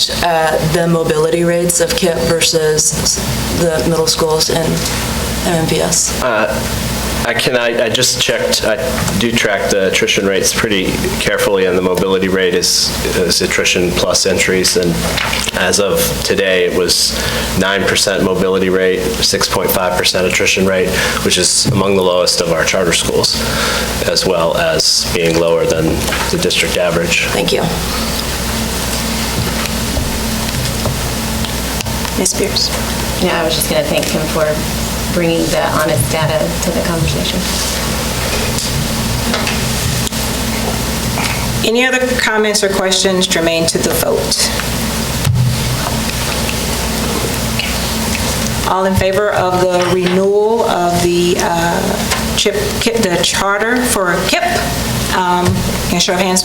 the mobility rates of KIPP versus the middle schools in MNPS? I just checked, I do track the attrition rates pretty carefully, and the mobility rate is attrition plus entries, and as of today, it was 9% mobility rate, 6.5% attrition rate, which is among the lowest of our charter schools, as well as being lower than the district average. Thank you. Ms. Pierce? Yeah, I was just going to thank him for bringing the honest data to the conversation. Any other comments or questions germane to the vote? All in favor of the renewal of the the charter for KIPP? Can I show of hands?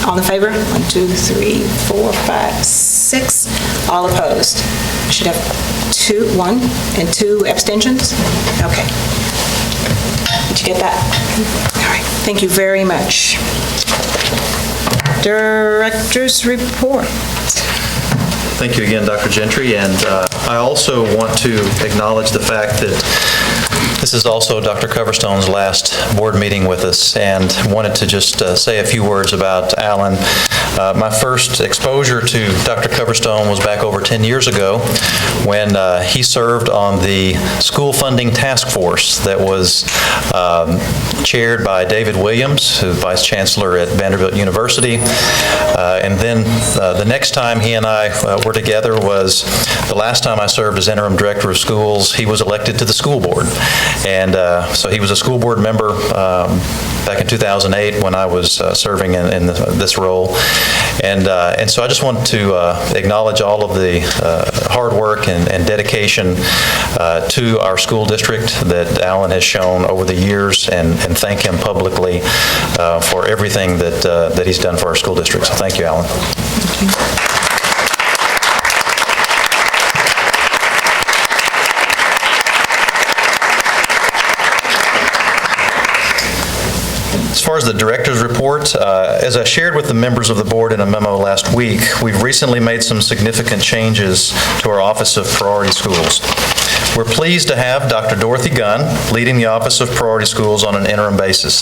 All in favor? 1, 2, 3, 4, 5, 6. All opposed? I should have 1 and 2 abstentions? Okay. Did you get that? All right. Thank you very much. Director's report. Thank you again, Dr. Gentry, and I also want to acknowledge the fact that this is also Dr. Coverstone's last board meeting with us, and wanted to just say a few words about Alan. My first exposure to Dr. Coverstone was back over 10 years ago when he served on the school funding task force that was chaired by David Williams, who's Vice Chancellor at Vanderbilt University. And then the next time he and I were together was the last time I served as interim director of schools. He was elected to the school board. And so he was a school board member back in 2008 when I was serving in this role. And so I just want to acknowledge all of the hard work and dedication to our school district that Alan has shown over the years, and thank him publicly for everything that he's done for our school district. So thank you, Alan. Thank you. As far as the director's report, as I shared with the members of the board in a memo last week, we've recently made some significant changes to our Office of Priority Schools. We're pleased to have Dr. Dorothy Gunn leading the Office of Priority Schools on an interim basis.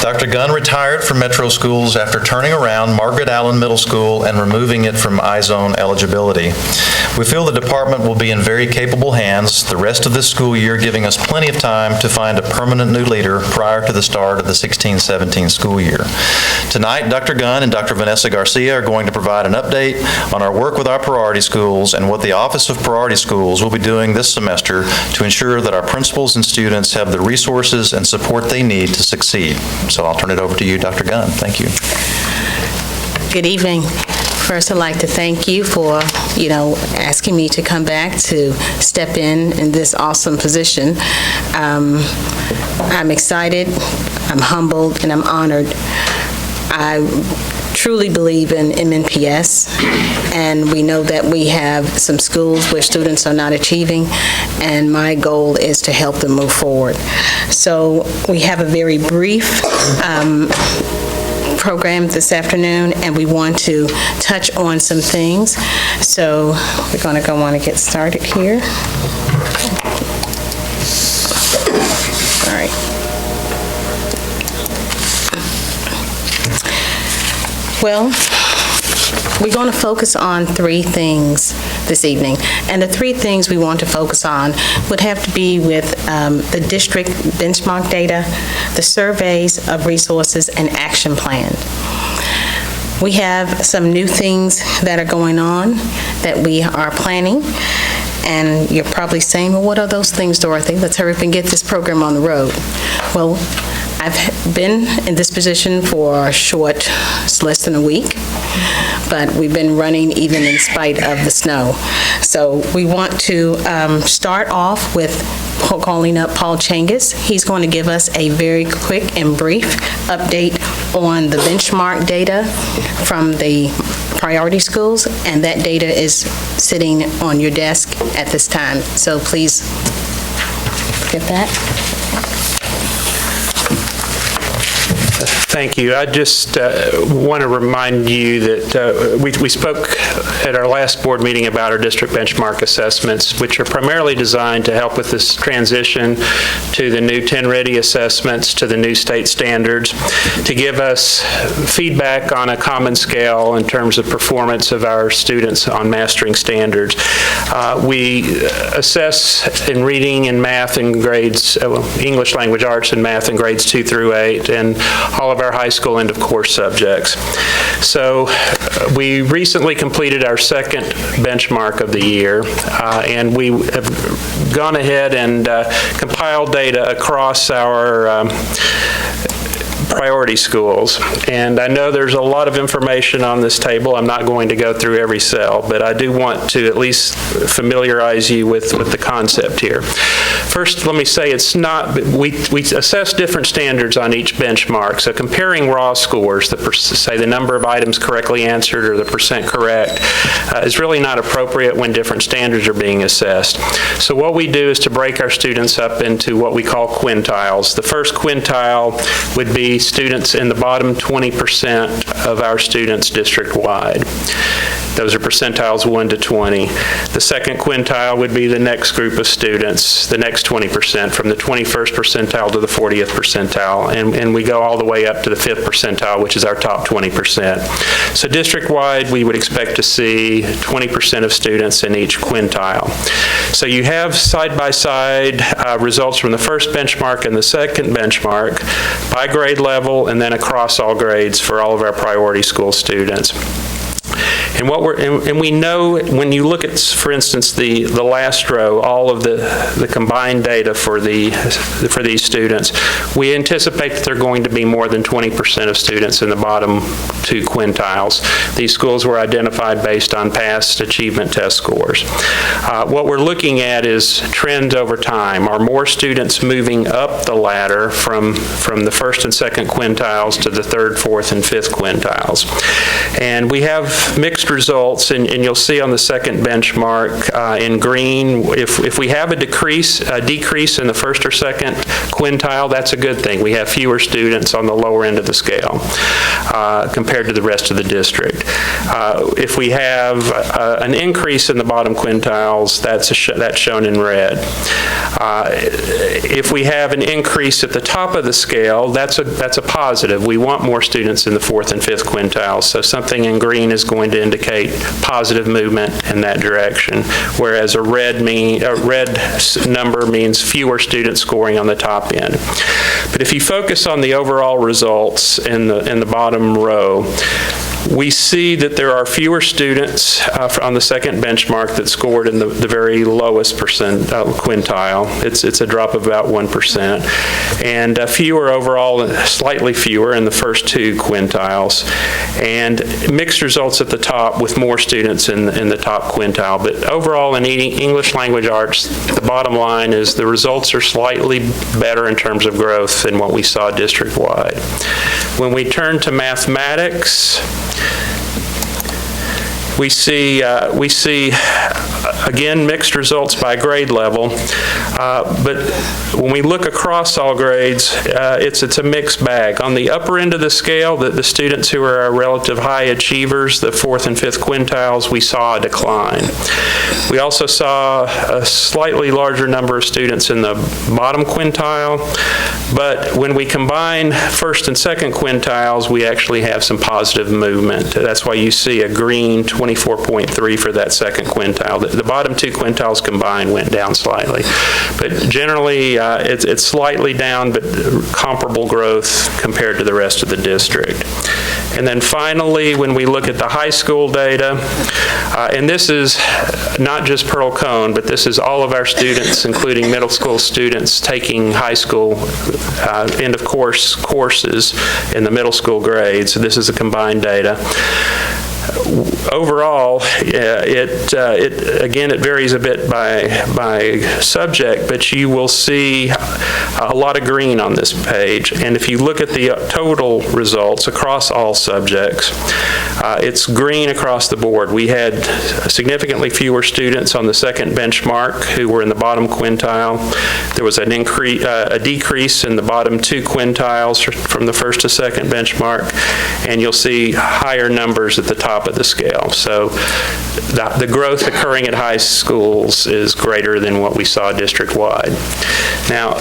Dr. Gunn retired from Metro Schools after turning around Margaret Allen Middle School and removing it from I-Zone eligibility. We feel the department will be in very capable hands the rest of this school year, giving us plenty of time to find a permanent new leader prior to the start of the 16-17 school year. Tonight, Dr. Gunn and Dr. Vanessa Garcia are going to provide an update on our work with our priority schools and what the Office of Priority Schools will be doing this semester to ensure that our principals and students have the resources and support they need to succeed. So I'll turn it over to you, Dr. Gunn. Thank you. Good evening. First, I'd like to thank you for, asking me to come back to step in this awesome position. I'm excited, I'm humbled, and I'm honored. I truly believe in MNPS, and we know that we have some schools where students are not achieving, and my goal is to help them move forward. So we have a very brief program this afternoon, and we want to touch on some things. So we're going to go on and get started here. All right. Well, we're going to focus on 3 things this evening, and the 3 things we want to focus on would have to be with the district benchmark data, the surveys of resources, and action plan. We have some new things that are going on that we are planning, and you're probably saying, well, what are those things, Dorothy? Let's hurry up and get this program on the road. Well, I've been in this position for it's less than a week, but we've been running even in spite of the snow. So we want to start off with calling up Paul Changus. He's going to give us a very quick and brief update on the benchmark data from the priority schools, and that data is sitting on your desk at this time. So please get that. Thank you. I just want to remind you that we spoke at our last board meeting about our district benchmark assessments, which are primarily designed to help with this transition to the new 10-ready assessments, to the new state standards, to give us feedback on a common scale in terms of performance of our students on mastering standards. We assess in reading and math in grades, English language arts and math in grades 2 through 8, and all of our high school end of course subjects. So we recently completed our second benchmark of the year, and we have gone ahead and compiled data across our priority schools. And I know there's a lot of information on this table. I'm not going to go through every cell, but I do want to at least familiarize you with the concept here. First, let me say it's not, we assess different standards on each benchmark. So comparing raw scores, say the number of items correctly answered or the percent correct, is really not appropriate when different standards are being assessed. So what we do is to break our students up into what we call quintiles. The first quintile would be students in the bottom 20% of our students district-wide. Those are percentiles 1 to 20. The second quintile would be the next group of students, the next 20%, from the 21st percentile to the 40th percentile, and we go all the way up to the 5th percentile, which is our top 20%. So district-wide, we would expect to see 20% of students in each quintile. So you have side-by-side results from the first benchmark and the second benchmark by grade level and then across all grades for all of our priority school students. And we know when you look at, for instance, the last row, all of the combined data for these students, we anticipate that they're going to be more than 20% of students in the bottom two quintiles. These schools were identified based on past achievement test scores. What we're looking at is trends over time. Are more students moving up the ladder from the first and second quintiles to the third, fourth, and fifth quintiles? And we have mixed results, and you'll see on the second benchmark in green, if we have a decrease in the first or second quintile, that's a good thing. We have fewer students on the lower end of the scale compared to the rest of the district. If we have an increase in the bottom quintiles, that's shown in red. If we have an increase at the top of the scale, that's a positive. We want more students in the fourth and fifth quintiles, so something in green is going to indicate positive movement in that direction, whereas a red number means fewer students scoring on the top end. But if you focus on the overall results in the bottom row, we see that there are fewer students on the second benchmark that scored in the very lowest quintile. It's a drop of about 1%. And fewer overall, slightly fewer in the first two quintiles. And mixed results at the top with more students in the top quintile. But overall in English language arts, the bottom line is the results are slightly better in terms of growth than what we saw district-wide. When we turn to mathematics, we see again mixed results by grade level, but when we look across all grades, it's a mixed bag. On the upper end of the scale, the students who are our relative high achievers, the fourth and fifth quintiles, we saw a decline. We also saw a slightly larger number of students in the bottom quintile, but when we combine first and second quintiles, we actually have some positive movement. That's why you see a green 24.3 for that second quintile. The bottom two quintiles combined went down slightly. But generally, it's slightly down, but comparable growth compared to the rest of the district. And then finally, when we look at the high school data, and this is not just Pearl Cone, but this is all of our students, including middle school students taking high school end of course courses in the middle school grades. So this is a combined data. overall, again, it varies a bit by subject, but you will see a lot of green on this page. And if you look at the total results across all subjects, it's green across the board. We had significantly fewer students on the second benchmark who were in the bottom quintile. There was a decrease in the bottom 2 quintiles from the first to second benchmark, and you'll see higher numbers at the top of the scale. So the growth occurring at high schools is greater than what we saw district-wide. Now,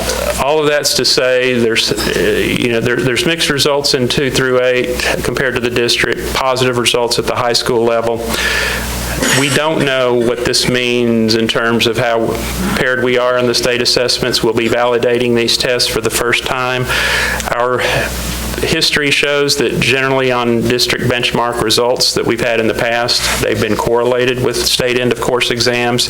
all of that's to say there's mixed results in 2 through 8 compared to the district, positive results at the high school level. We don't know what this means in terms of how prepared we are in the state assessments. We'll be validating these tests for the first time. Our history shows that generally on district benchmark results that we've had in the past, they've been correlated with state end-of-course exams.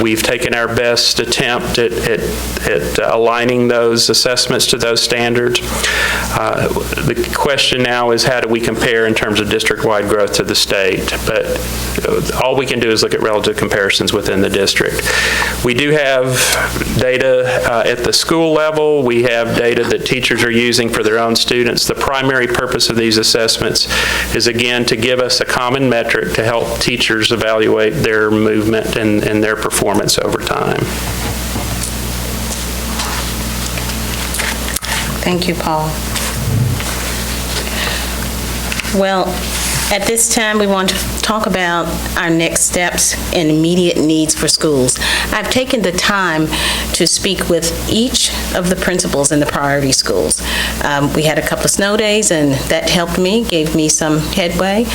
We've taken our best attempt at aligning those assessments to those standards. The question now is, how do we compare in terms of district-wide growth to the state? But all we can do is look at relative comparisons within the district. We do have data at the school level. We have data that teachers are using for their own students. The primary purpose of these assessments is, again, to give us a common metric to help teachers evaluate their movement and their performance over time. Thank you, Paul. Well, at this time, we want to talk about our next steps and immediate needs for schools. I've taken the time to speak with each of the principals in the priority schools. We had a couple of snow days, and that helped me, gave me some headway.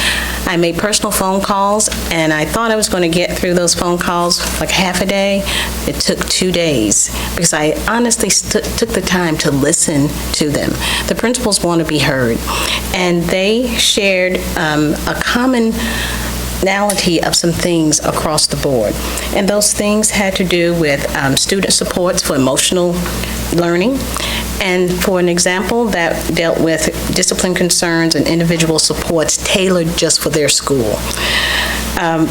I made personal phone calls, and I thought I was going to get through those phone calls like half a day. It took 2 days because I honestly took the time to listen to them. The principals want to be heard, and they shared a commonality of some things across the board. And those things had to do with student supports for emotional learning. And for an example, that dealt with discipline concerns and individual supports tailored just for their school.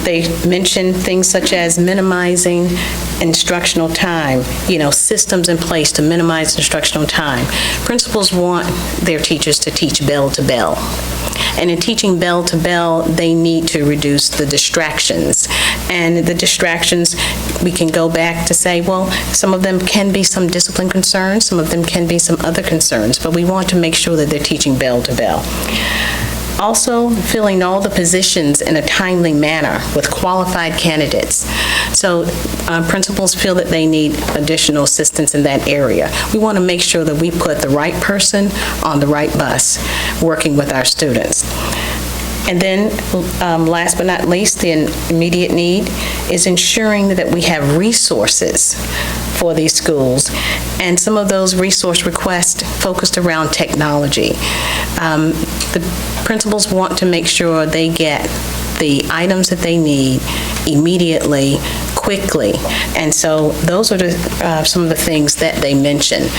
They mentioned things such as minimizing instructional time, systems in place to minimize instructional time. Principals want their teachers to teach bell to bell. And in teaching bell to bell, they need to reduce the distractions. And the distractions, we can go back to say, well, some of them can be some discipline concerns, some of them can be some other concerns, but we want to make sure that they're teaching bell to bell. Also, filling all the positions in a timely manner with qualified candidates. So principals feel that they need additional assistance in that area. We want to make sure that we put the right person on the right bus working with our students. And then, last but not least, the immediate need is ensuring that we have resources for these schools, and some of those resource requests focused around technology. The principals want to make sure they get the items that they need immediately, quickly, and so those are some of the things that they mention.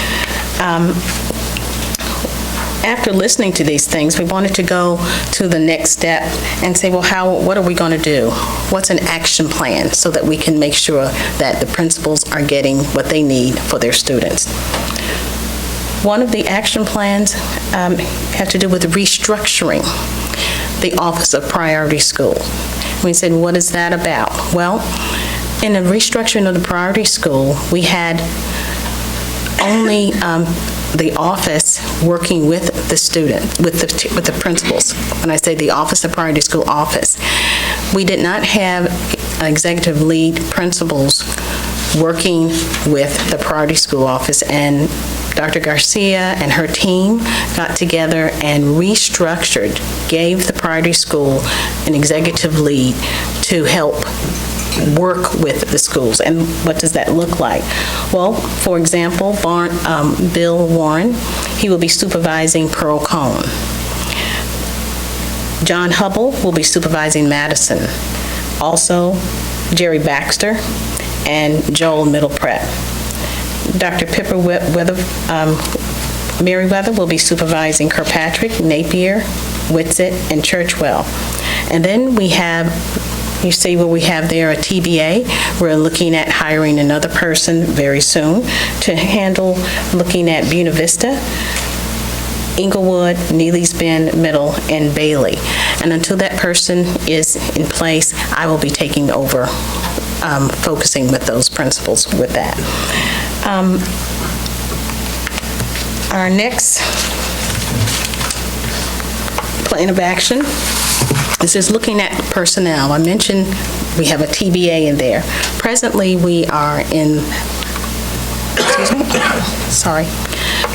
After listening to these things, we wanted to go to the next step and say, well, what are we going to do? What's an action plan so that we can make sure that the principals are getting what they need for their students? One of the action plans have to do with restructuring the Office of Priority School. We said, what is that about? Well, in the restructuring of the priority school, we had only the office working with the student, with the principals. When I say the Office of Priority School office, we did not have executive lead principals working with the priority school office, and Dr. Garcia and her team got together and restructured, gave the priority school an executive lead to help work with the schools. And what does that look like? Well, for example, Bill Warren, he will be supervising Pearl Cone. John Hubble will be supervising Madison. Also, Jerry Baxter and Joel Middle Prep. Dr. Pippa Merriweather will be supervising Kirkpatrick, Napier, Whitsett, and Churchwell. And then we have, you see where we have there a TBA. We're looking at hiring another person very soon to handle looking at Buena Vista, Inglewood, Neely's Bend, Middle, and Bailey. And until that person is in place, I will be taking over, focusing with those principals with that. Our next plan of action, this is looking at personnel. I mentioned we have a TBA in there. Presently, we are in,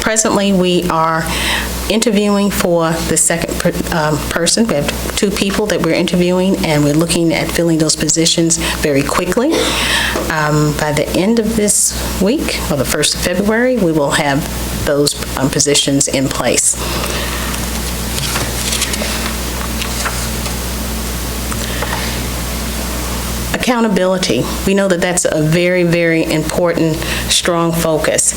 Presently, we are interviewing for the second person. We have 2 people that we're interviewing, and we're looking at filling those positions very quickly. By the end of this week, or the 1st of February, we will have those positions in place. Accountability. We know that that's a very, very important, strong focus.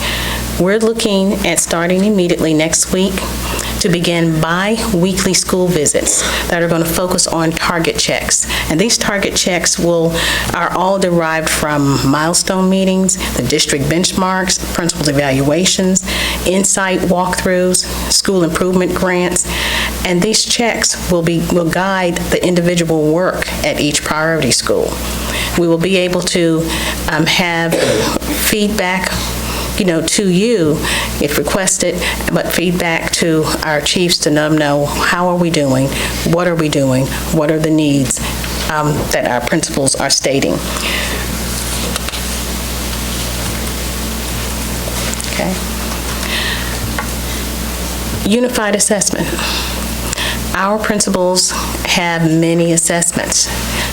We're looking at starting immediately next week to begin bi-weekly school visits that are going to focus on target checks. And these target checks are all derived from milestone meetings, the district benchmarks, principals evaluations, insight walkthroughs, school improvement grants, and these checks will guide the individual work at each priority school. We will be able to have feedback to you if requested, but feedback to our chiefs to let them know how are we doing, what are we doing, what are the needs that our principals are stating. Okay. Unified assessment. Our principals have many assessments.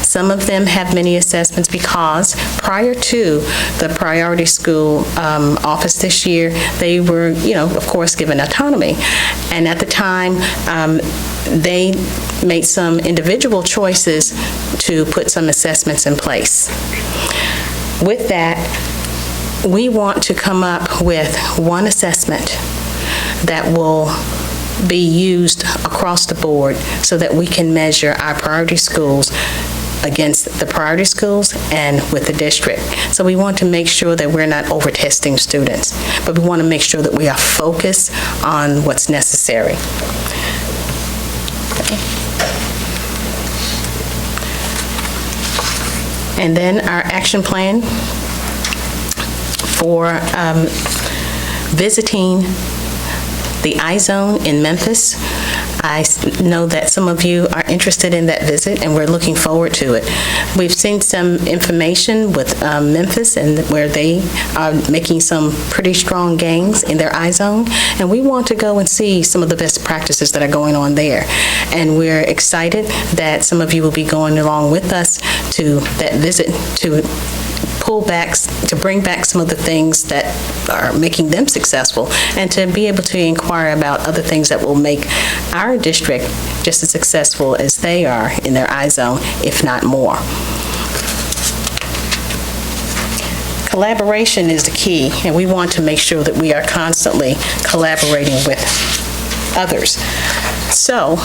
Some of them have many assessments because prior to the priority school office this year, they were, of course, given autonomy. And at the time, they made some individual choices to put some assessments in place. With that, we want to come up with one assessment that will be used across the board so that we can measure our priority schools against the priority schools and with the district. So we want to make sure that we're not over-testing students, but we want to make sure that we are focused on what's necessary. Okay. And then our action plan for visiting the iZone in Memphis. I know that some of you are interested in that visit, and we're looking forward to it. We've seen some information with Memphis and where they are making some pretty strong gains in their iZone, and we want to go and see some of the best practices that are going on there. And we're excited that some of you will be going along with us to that visit to bring back some of the things that are making them successful, and to be able to inquire about other things that will make our district just as successful as they are in their iZone, if not more. Collaboration is the key, and we want to make sure that we are constantly collaborating with others. So,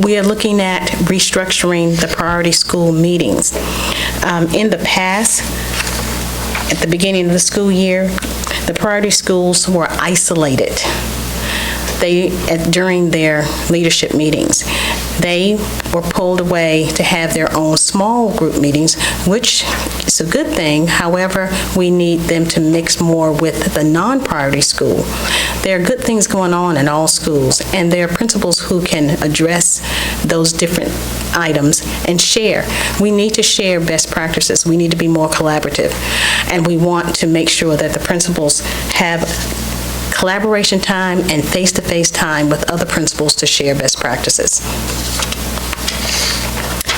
we are looking at restructuring the priority school meetings. In the past, at the beginning of the school year, the priority schools were isolated. During their leadership meetings, they were pulled away to have their own small group meetings, which is a good thing. However, we need them to mix more with the non-priority school. There are good things going on in all schools, and there are principals who can address those different items and share. We need to share best practices. We need to be more collaborative, and we want to make sure that the principals have collaboration time and face-to-face time with other principals to share best practices.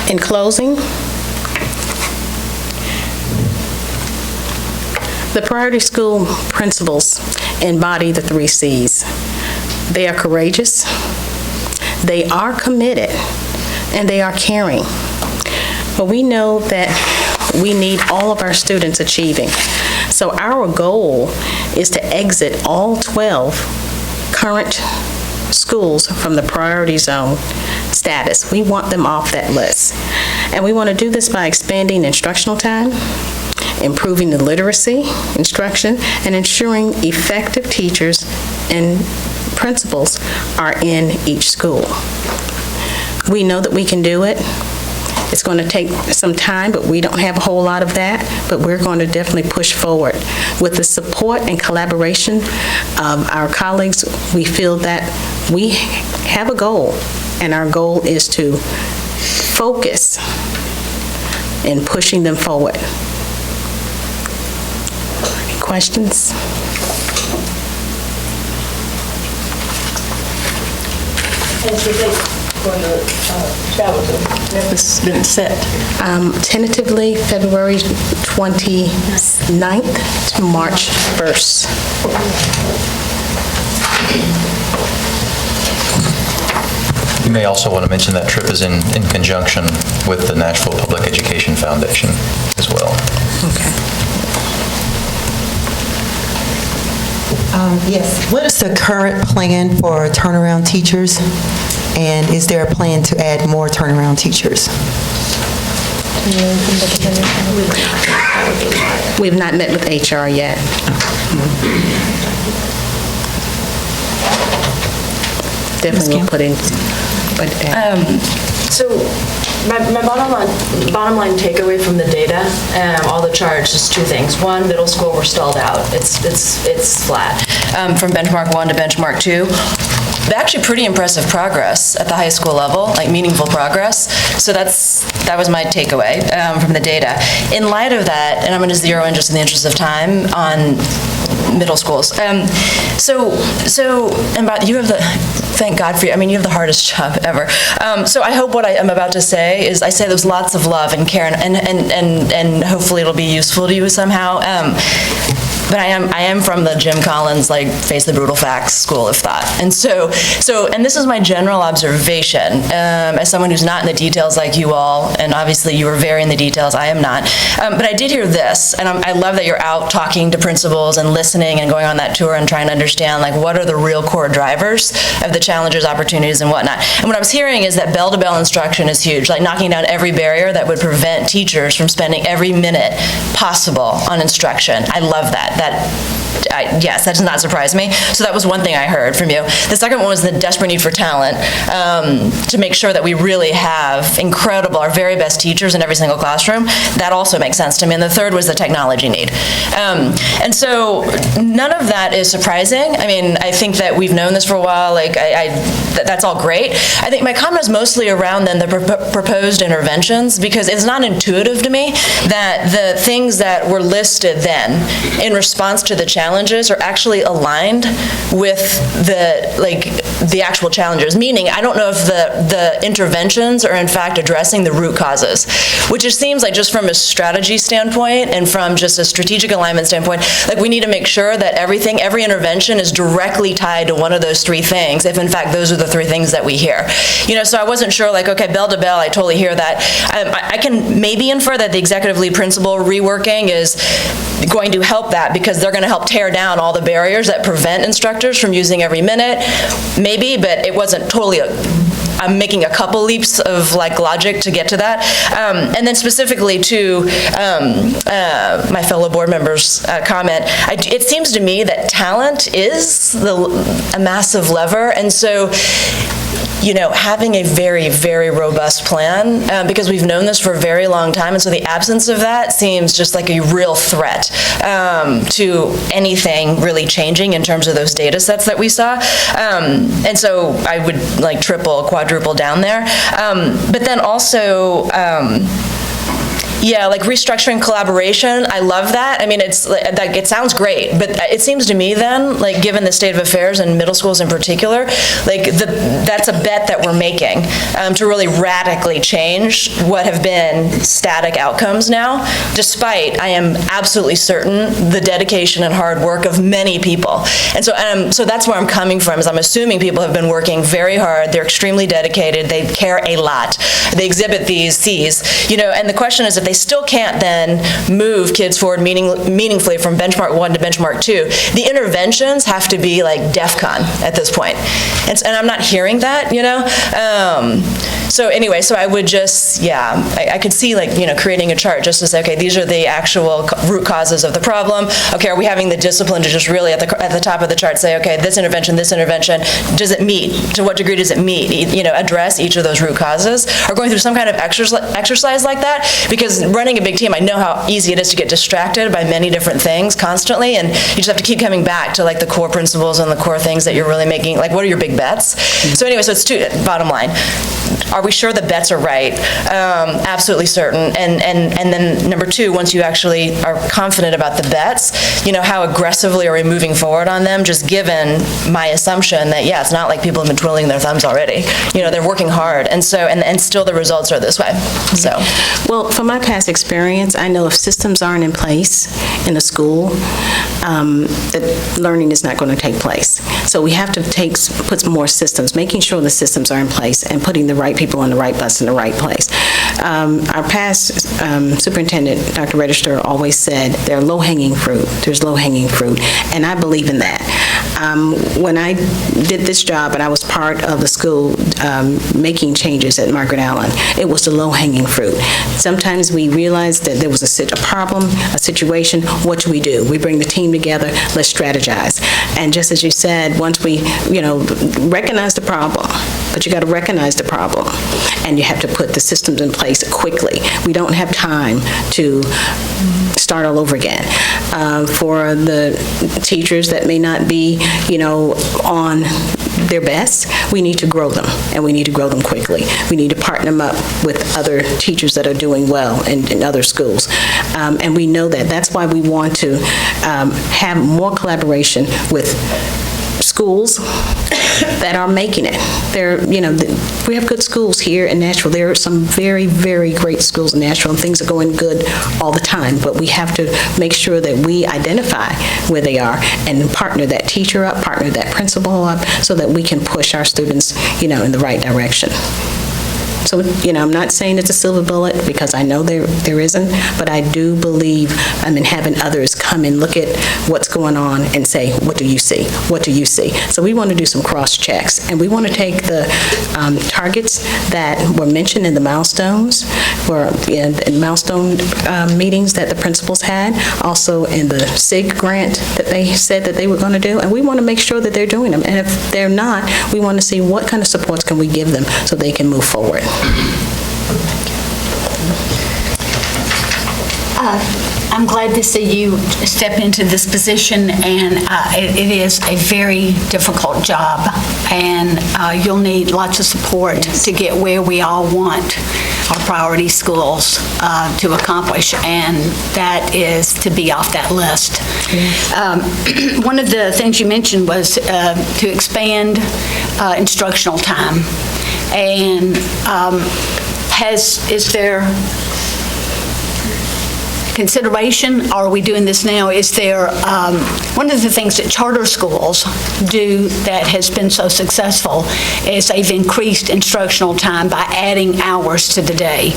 In closing, the priority school principals embody the 3 C's. They are courageous, they are committed, and they are caring. But we know that we need all of our students achieving. So our goal is to exit all 12 current schools from the priority zone status. We want them off that list. And we want to do this by expanding instructional time, improving the literacy instruction, and ensuring effective teachers and principals are in each school. We know that we can do it. It's going to take some time, but we don't have a whole lot of that, but we're going to definitely push forward. With the support and collaboration of our colleagues, we feel that we have a goal, and our goal is to focus in pushing them forward. Any questions? Going to travel to Memphis been set? Tentatively, February 29th to March 1st. You may also want to mention that trip is in conjunction with the Nashville Public Education Foundation as well. Okay. Yes. What is the current plan for turnaround teachers? And is there a plan to add more turnaround teachers? We've not met with HR yet. Definitely we'll put in. So my bottom line takeaway from the data, all the charts, is two things. One, middle school, we're stalled out. It's flat. From benchmark 1 to benchmark 2. Actually pretty impressive progress at the high school level, like meaningful progress. So that was my takeaway from the data. In light of that, and I'm going to zero in just in the interest of time on middle schools. And you have the, thank God for you, I mean, you have the hardest job ever. So I hope what I am about to say is, I say there's lots of love and care, and hopefully it'll be useful to you somehow. But I am from the Jim Collins, like, face the brutal facts school of thought. And and this is my general observation, as someone who's not in the details like you all, and obviously you are very in the details, I am not. But I did hear this, and I love that you're out talking to principals and listening and going on that tour and trying to understand, like, what are the real core drivers of the challenges, opportunities, and whatnot. And what I was hearing is that bell-to-bell instruction is huge, like knocking down every barrier that would prevent teachers from spending every minute possible on instruction. I love that. Yes, that does not surprise me. So that was one thing I heard from you. The second one was the desperate need for talent, to make sure that we really have our very best teachers in every single classroom. That also makes sense to me. And the third was the technology need. And so none of that is surprising. I mean, I think that we've known this for a while. Like, that's all great. I think my comment is mostly around then the proposed interventions, because it's not intuitive to me that the things that were listed then in response to the challenges are actually aligned with the actual challenges. Meaning, I don't know if the interventions are in fact addressing the root causes, which it seems like, just from a strategy standpoint and from just a strategic alignment standpoint, like, we need to make sure that every intervention is directly tied to one of those three things, if in fact those are the three things that we hear. So I wasn't sure, like, okay, bell to bell, I totally hear that. I can maybe infer that the executive lead principal reworking is going to help that, because they're going to help tear down all the barriers that prevent instructors from using every minute, maybe, but it wasn't totally I'm making a couple leaps of, like, logic to get to that. And then specifically to my fellow board members' comment, it seems to me that talent is a massive lever, and so having a very, very robust plan, because we've known this for a very long time, and so the absence of that seems just like a real threat to anything really changing in terms of those data sets that we saw. And so I would, like, triple, quadruple down there. But then also, like restructuring collaboration, I love that. I mean, it sounds great, but it seems to me then, like, given the state of affairs in middle schools in particular, like, that's a bet that we're making to really radically change what have been static outcomes now, despite, I am absolutely certain, the dedication and hard work of many people. And so that's where I'm coming from, is I'm assuming people have been working very hard, they're extremely dedicated, they care a lot, they exhibit these Cs, and the question is, if they still can't then move kids forward meaningfully from benchmark 1 to benchmark 2. The interventions have to be like DEFCON at this point. And I'm not hearing that, So anyway, so I would just, I could see like, creating a chart just to say, okay, these are the actual root causes of the problem. Okay, are we having the discipline to just really at the top of the chart say, okay, this intervention, does it meet? To what degree does it meet? Address each of those root causes, or going through some kind of exercise like that, because running a big team, I know how easy it is to get distracted by many different things constantly, and you just have to keep coming back to like the core principles and the core things that you're really making, like what are your big bets? So anyway, so it's bottom line. Are we sure the bets are right? Absolutely certain. And then number 2, once you actually are confident about the bets, how aggressively are we moving forward on them, just given my assumption that, it's not like people have been twiddling their thumbs already. They're working hard. And so, and still the results are this way. So. Well, from my past experience, I know if systems aren't in place in a school, that learning is not going to take place. So we have to put some more systems, making sure the systems are in place and putting the right people on the right bus in the right place. Our past superintendent, Dr. Register, always said there's low-hanging fruit. And I believe in that. When I did this job and I was part of the school making changes at Margaret Allen, it was the low-hanging fruit. Sometimes we realized that there was a problem, a situation. What do? We bring the team together, let's strategize. And just as you said, once we, recognize the problem, but you got to recognize the problem, and you have to put the systems in place quickly. We don't have time to start all over again. For the teachers that may not be, on their best, we need to grow them, and we need to grow them quickly. We need to partner them up with other teachers that are doing well in other schools. And we know that. That's why we want to have more collaboration with schools that are making it. We have good schools here in Nashville. There are some very, very great schools in Nashville, and things are going good all the time, but we have to make sure that we identify where they are and partner that teacher up, partner that principal up, so that we can push our students, in the right direction. So, I'm not saying it's a silver bullet, because I know there isn't, but I do believe in having others come and look at what's going on and say, what do you see? What do you see? So we want to do some cross-checks, and we want to take the targets that were mentioned in the milestones, or in milestone meetings that the principals had, also in the SIG grant that they said that they were going to do, and we want to make sure that they're doing them. And if they're not, we want to see what kind of supports can we give them so they can move forward. I'm glad to see you step into this position, and it is a very difficult job, and you'll need lots of support to get where we all want our priority schools to accomplish, and that is to be off that list. One of the things you mentioned was to expand instructional time, and is there consideration? Are we doing this now? Is there, one of the things that charter schools do that has been so successful is they've increased instructional time by adding hours to the day.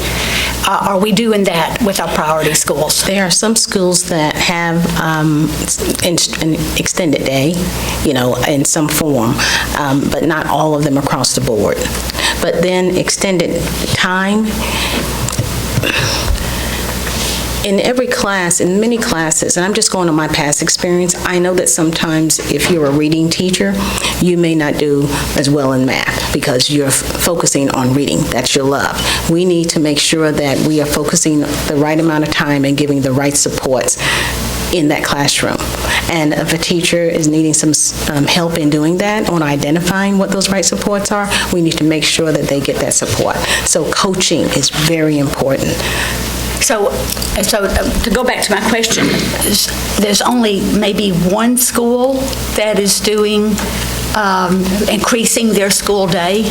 Are we doing that with our priority schools? There are some schools that have an extended day, in some form, but not all of them across the board. But then extended time, in every class, in many classes, and I'm just going on my past experience, I know that sometimes if you're a reading teacher, you may not do as well in math because you're focusing on reading. That's your love. We need to make sure that we are focusing the right amount of time and giving the right supports in that classroom. And if a teacher is needing some help in doing that, on identifying what those right supports are, we need to make sure that they get that support. So coaching is very important. So to go back to my question, there's only maybe one school that is doing increasing their school day.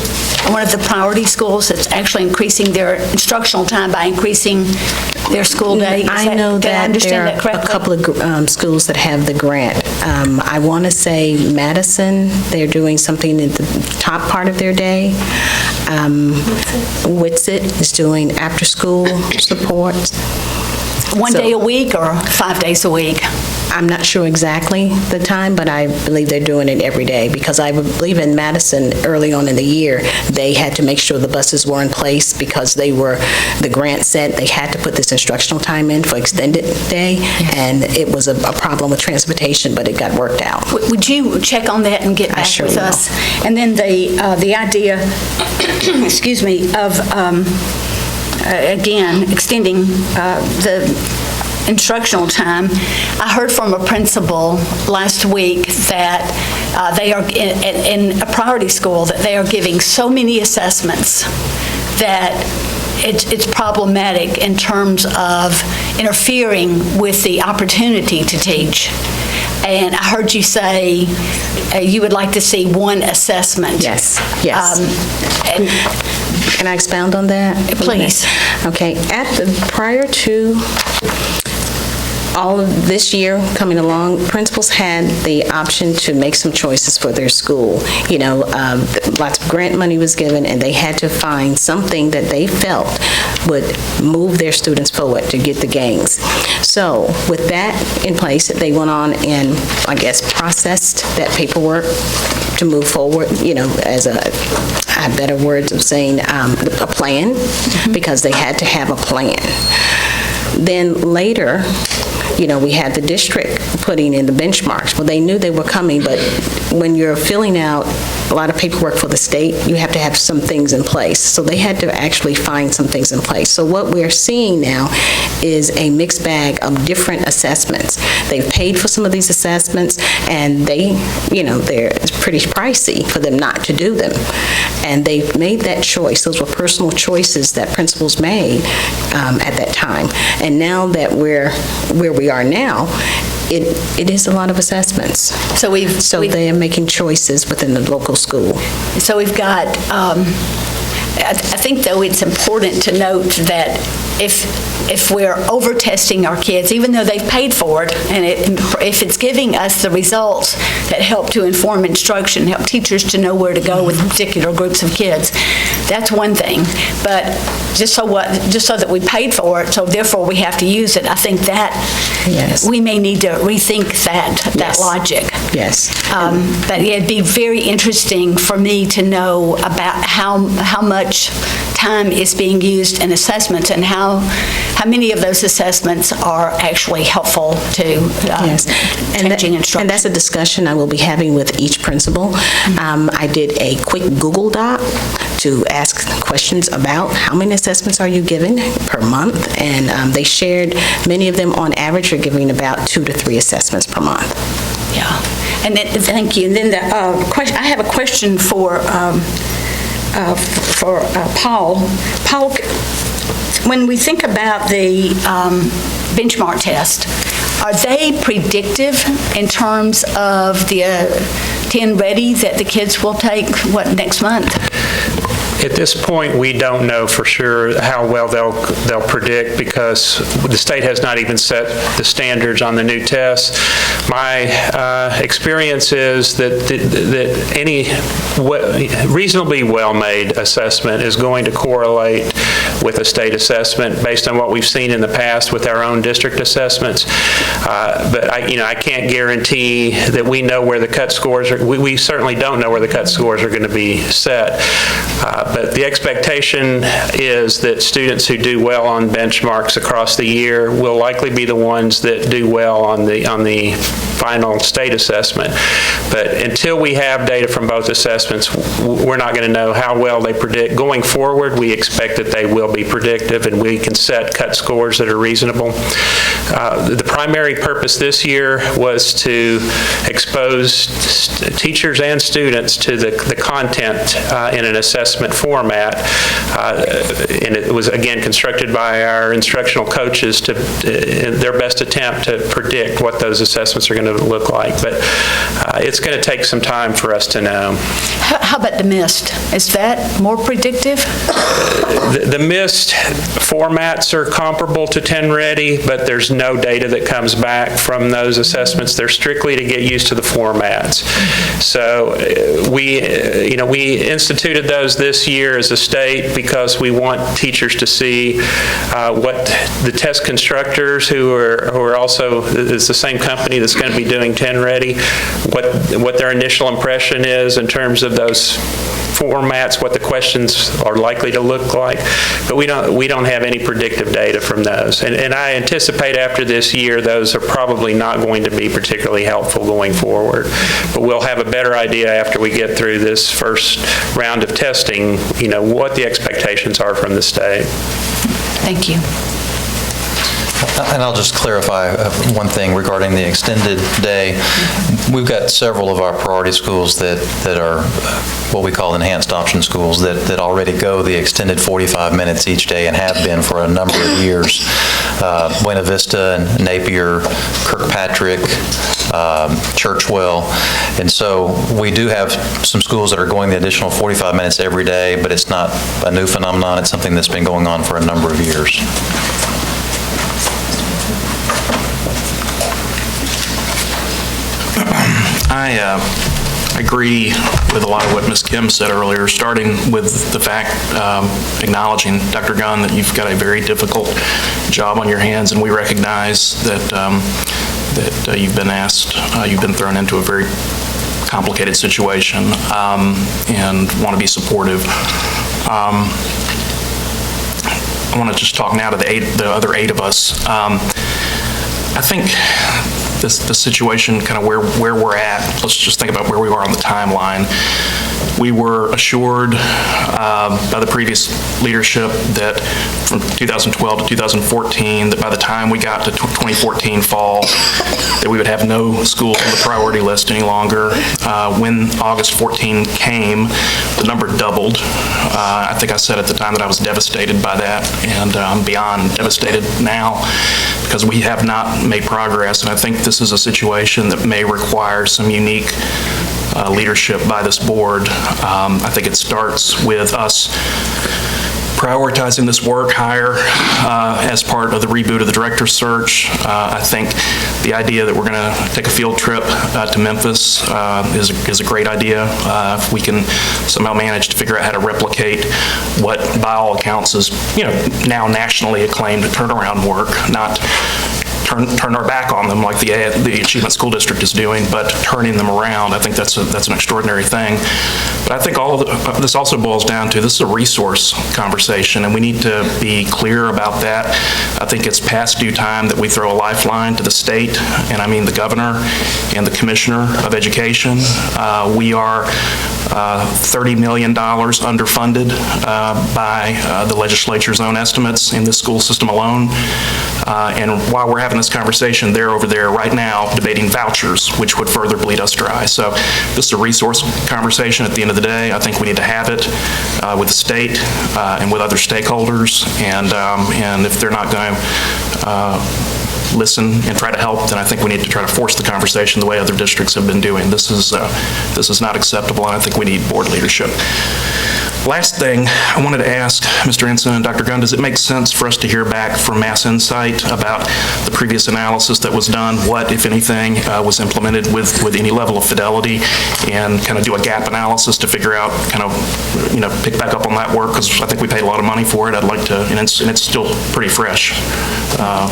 One of the priority schools that's actually increasing their instructional time by increasing their school day. I know did I that understand there that are a correctly? couple of schools that have the grant. I want to say Madison, they're doing something in the top part of their day. Whitsett is doing after-school support. One day a week or 5 days a week? I'm not sure exactly the time, but I believe they're doing it every day, because I believe in Madison, early on in the year, they had to make sure the buses were in place because the grant said they had to put this instructional time in for extended day, and it was a problem with transportation, but it got worked out. Would you check on that and get back sure with will. us? And then the idea, excuse me, of, again, extending the instructional time. I heard from a principal last week that they are, in a priority school, that they are giving so many assessments that it's problematic in terms of interfering with the opportunity to teach. And I heard you say you would like to see one assessment. Yes. Can I expound on that? Please. Okay. Prior to all of this year coming along, principals had the option to make some choices for their school. You know, lots of grant money was given, and they had to find something that they felt would move their students forward to get the gains. So with that in place, they went on and, I guess, processed that paperwork to move forward, you know, as I have better words of saying, a plan, because they had to have a plan. Then later, you know, we had the district putting in the benchmarks. Well, they knew they were coming, but when you're filling out a lot of paperwork for the state, you have to have some things in place. So they had to actually find some things in place. So what we're seeing now is a mixed bag of different assessments. They've paid for some of these assessments, and it's pretty pricey for them not to do them. And they've made that choice. Those were personal choices that principals made at that time. And now that we're where we are now, it is a lot of assessments. So they are making choices within the local school. So we've got, I think though it's important to note that if we're over-testing our kids, even though they've paid for it, and if it's giving us the results that help to inform instruction, help teachers to know where to go with particular groups of kids, that's one thing. But just so that we paid for it, so therefore we have to use it, I think that we may need to rethink that logic. Yes. But it'd be very interesting for me to know about how much time is being used in assessments and how many of those assessments are actually helpful to changing instruction. And that's a discussion I will be having with each principal. I did a quick Google Doc to ask questions about how many assessments are you giving per month, and they shared many of them on average are giving about 2 to 3 assessments per month. Yeah, and then, thank you. And then I have a question for Paul. Paul, when we think about the benchmark test, are they predictive in terms of the 10 ready that the kids will take, next month? At this point, we don't know for sure how well they'll predict, because the state has not even set the standards on the new tests. My experience is that any reasonably well-made assessment is going to correlate with a state assessment based on what we've seen in the past with our own district assessments. But I can't guarantee that we know where the cut scores are. We certainly don't know where the cut scores are going to be set. But the expectation is that students who do well on benchmarks across the year will likely be the ones that do well on the final state assessment. But until we have data from both assessments, we're not going to know how well they predict. Going forward, we expect that they will be predictive, and we can set cut scores that are reasonable. The primary purpose this year was to expose teachers and students to the content in an assessment format. And it was, again, constructed by our instructional coaches to their best attempt to predict what those assessments are going to look like. But it's going to take some time for us to know. How about the MIST? Is that more predictive? The MIST formats are comparable to 10 Ready, but there's no data that comes back from those assessments. They're strictly to get used to the formats. So we instituted those this year as a state because we want teachers to see what the test constructors who are also, it's the same company that's going to be doing 10 Ready, what their initial impression is in terms of those formats, what the questions are likely to look like, but we don't have any predictive data from those. And I anticipate after this year, those are probably not going to be particularly helpful going forward. But we'll have a better idea after we get through this first round of testing, what the expectations are from the state. Thank you. And I'll just clarify one thing regarding the extended day. We've got several of our priority schools that are what we call enhanced option schools that already go the extended 45 minutes each day and have been for a number of years. Buena Vista and Napier, Kirkpatrick, Churchwell. And so we do have some schools that are going the additional 45 minutes every day, but it's not a new phenomenon. It's something that's been going on for a number of years. I agree with a lot of what Ms. Kim said earlier, starting with the fact, acknowledging, Dr. Gunn, that you've got a very difficult job on your hands, and we recognize that you've been asked, you've been thrown into a very complicated situation, and want to be supportive. I want to just talk now to the other 8 of us. I think the situation, kind of where we're at, let's just think about where we are on the timeline. We were assured by the previous leadership that from 2012 to 2014, that by the time we got to 2014 fall, that we would have no schools on the priority list any longer. When August 14 came, the number doubled. I think I said at the time that I was devastated by that, and I'm beyond devastated now because we have not made progress, and I think this is a situation that may require some unique leadership by this board. I think it starts with us prioritizing this work higher as part of the reboot of the director's search. I think the idea that we're going to take a field trip to Memphis is a great idea. If we can somehow manage to figure out how to replicate what, by all accounts, is now nationally acclaimed turnaround work, not turn our back on them like the Achievement School District is doing, but turning them around. I think that's an extraordinary thing. But I think all of this also boils down to, this is a resource conversation, and we need to be clear about that. I think it's past due time that we throw a lifeline to the state, and I mean the governor and the commissioner of education. We are $30 million underfunded by the legislature's own estimates in this school system alone. And while we're having this conversation, they're over there right now debating vouchers, which would further bleed us dry. So this is a resource conversation at the end of the day. I think we need to have it with the state and with other stakeholders. And if they're not going to listen and try to help, then I think we need to try to force the conversation the way other districts have been doing. This is not acceptable, and I think we need board leadership. Last thing, I wanted to ask Mr. Ensign and Dr. Gunn, does it make sense for us to hear back from Mass Insight about the previous analysis that was done, what, if anything, was implemented with any level of fidelity, and kind of do a gap analysis to figure out, kind of, pick back up on that work, because I think we paid a lot of money for it. I'd like to, and it's still pretty fresh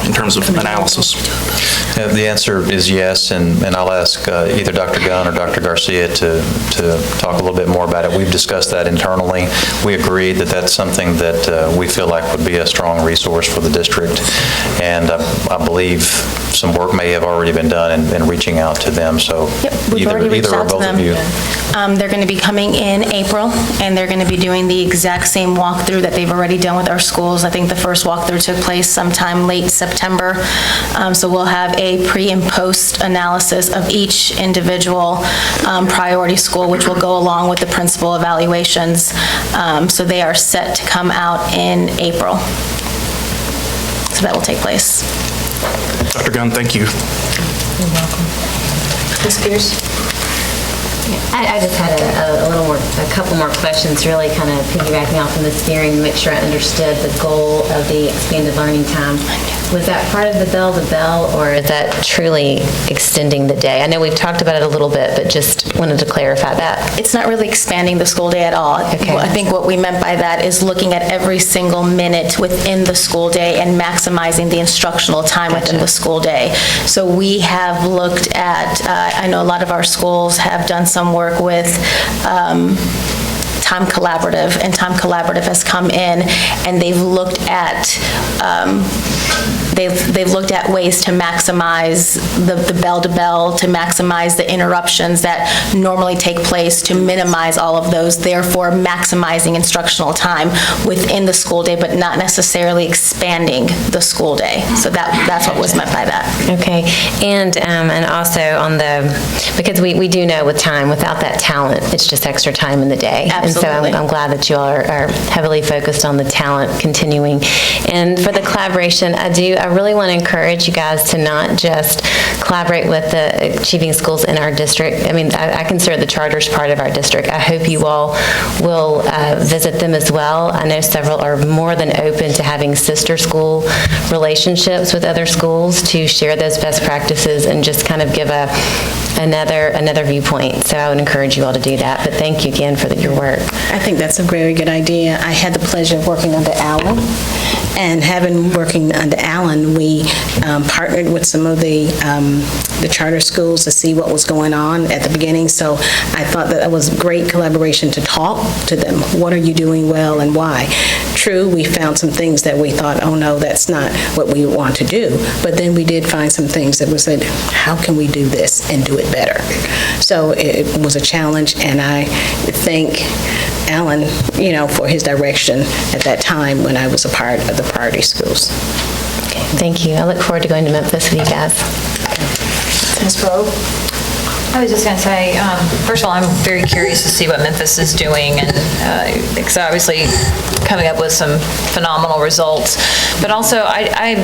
in terms of analysis. The answer is yes, and I'll ask either Dr. Gunn or Dr. Garcia to talk a little bit more about it. We've discussed that internally. We agreed that that's something that we feel like would be a strong resource for the district, and I believe some work may have already been done in reaching out to them. So Yep, we've already reached either or out to both them. of you. They're going to be coming in April, and they're going to be doing the exact same walkthrough that they've already done with our schools. I think the first walkthrough took place sometime late September. So we'll have a pre and post analysis of each individual priority school, which will go along with the principal evaluations. So they are set to come out in April. So that will take place. Dr. Gunn, thank you. You're welcome. Ms. Pierce? I just had a couple more questions, really kind of piggybacking off of the steering to make sure I understood the goal of the expanded learning time. Was that part of the bell-to-bell, or is that truly extending the day? I know we've talked about it a little bit, but just wanted to clarify that. It's not really expanding the school day at all. Okay. I think what we meant by that is looking at every single minute within the school day and maximizing the instructional time within the school day. So we have looked at, I know a lot of our schools have done some work with Time Collaborative, and Time Collaborative has come in and they've looked at they've looked at ways to maximize the bell-to-bell, to maximize the interruptions that normally take place, to minimize all of those, therefore maximizing instructional time within the school day, but not necessarily expanding the school day. So that's what was meant by that. Okay, and also on because we do know with time, without that talent, it's just extra time in the day. Absolutely. And so I'm glad that you all are heavily focused on the talent continuing. And for the collaboration, I really want to encourage you guys to not just collaborate with the achieving schools in our district. I mean, I consider the charters part of our district. I hope you all will visit them as well. I know several are more than open to having sister school relationships with other schools to share those best practices and just kind of give another viewpoint. So I would encourage you all to do that. But thank you again for your work. I think that's a very good idea. I had the pleasure of working under Alan, and working under Alan, we partnered with some of the charter schools to see what was going on at the beginning. So I thought that was great collaboration to talk to them. What are you doing well and why? True, we found some things that we thought, oh no, that's not what we want to do. But then we did find some things that we said, how can we do this and do it better? So it was a challenge, and I thank Alan, for his direction at that time when I was a part of the priority schools. Okay, thank you. I look forward to going to Memphis with you guys. Ms. Grove? I was just going to say, first of all, I'm very curious to see what Memphis is doing, and because obviously coming up with some phenomenal results. But also, I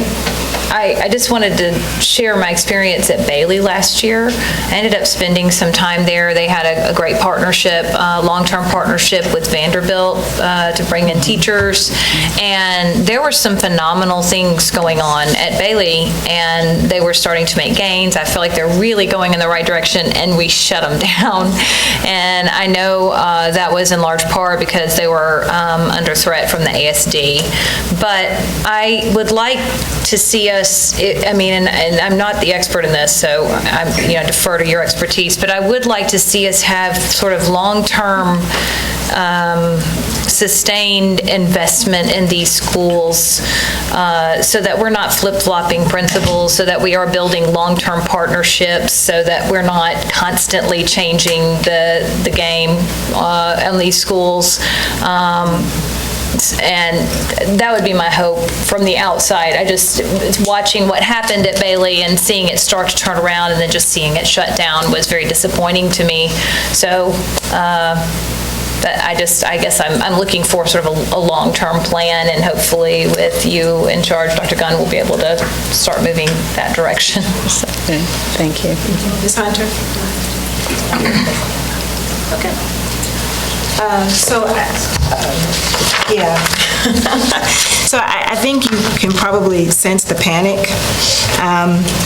just wanted to share my experience at Bailey last year. I ended up spending some time there. They had a great partnership, long-term partnership with Vanderbilt to bring in teachers, and there were some phenomenal things going on at Bailey, and they were starting to make gains. I feel like they're really going in the right direction, and we shut them down. And I know that was in large part because they were under threat from the ASD. But I would like to see us, and I'm not the expert in this, so I defer to your expertise, but I would like to see us have sort of long-term sustained investment in these schools so that we're not flip-flopping principals, so that we are building long-term partnerships, so that we're not constantly changing the game in these schools. And that would be my hope from the outside. Watching what happened at Bailey and seeing it start to turn around and then just seeing it shut down was very disappointing to me. So but I guess I'm looking for sort of a long-term plan, and hopefully with you in charge, Dr. Gunn, we'll be able to start moving that direction. So. Thank you. Ms. Hunter? Okay. So I think you can probably sense the panic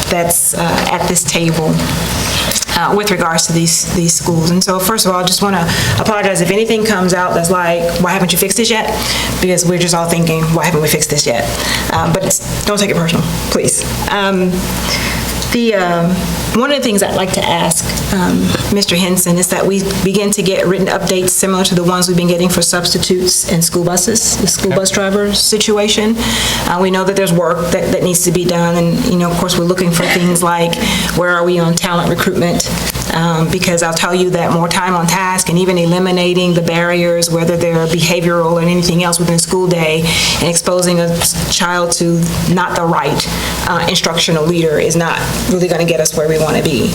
that's at this table with regards to these schools. And so first of all, I just want to apologize if anything comes out that's like, why haven't you fixed this yet? Because we're just all thinking, why haven't we fixed this yet? But don't take it personal, please. One of the things I'd like to ask Mr. Henson is that we begin to get written updates similar to the ones we've been getting for substitutes and school buses, the school bus driver situation. We know that there's work that needs to be done, and of course we're looking for things like where are we on talent recruitment because I'll tell you that more time on task and even eliminating the barriers, whether they're behavioral or anything else within a school day, and exposing a child to not the right instructional leader is not really going to get us where we want to be.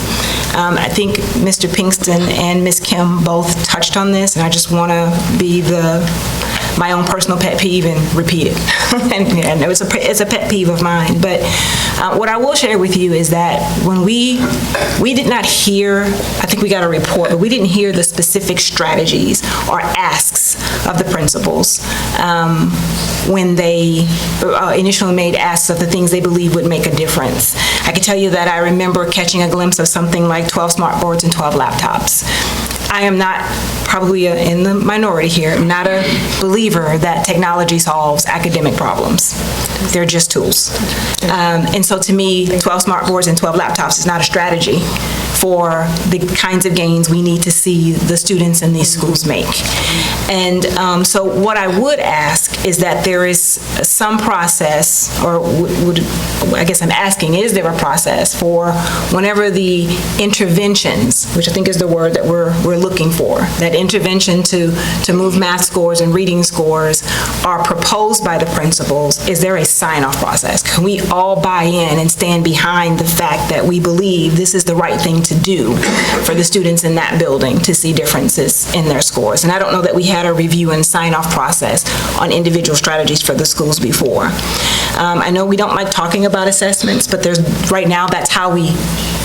I think Mr. Pinkston and Ms. Kim both touched on this, and I just want to be my own personal pet peeve and repeat it. and it's a pet peeve of mine. But what I will share with you is that when we did not hear, I think we got a report, but we didn't hear the specific strategies or asks of the principals when they initially made asks of the things they believe would make a difference. I can tell you that I remember catching a glimpse of something like 12 smart boards and 12 laptops. I am not, probably in the minority here, not a believer that technology solves academic problems. They're just tools. And so to me, 12 smart boards and 12 laptops is not a strategy for the kinds of gains we need to see the students in these schools make. And so what I would ask is that there is some process, or I guess I'm asking, is there a process for whenever the interventions, which I think is the word that we're looking for, that intervention to move math scores and reading scores are proposed by the principals, is there a sign-off process? Can we all buy in and stand behind the fact that we believe this is the right thing to do for the students in that building to see differences in their scores? And I don't know that we had a review and sign-off process on individual strategies for the schools before. I know we don't like talking about assessments, but right now that's how we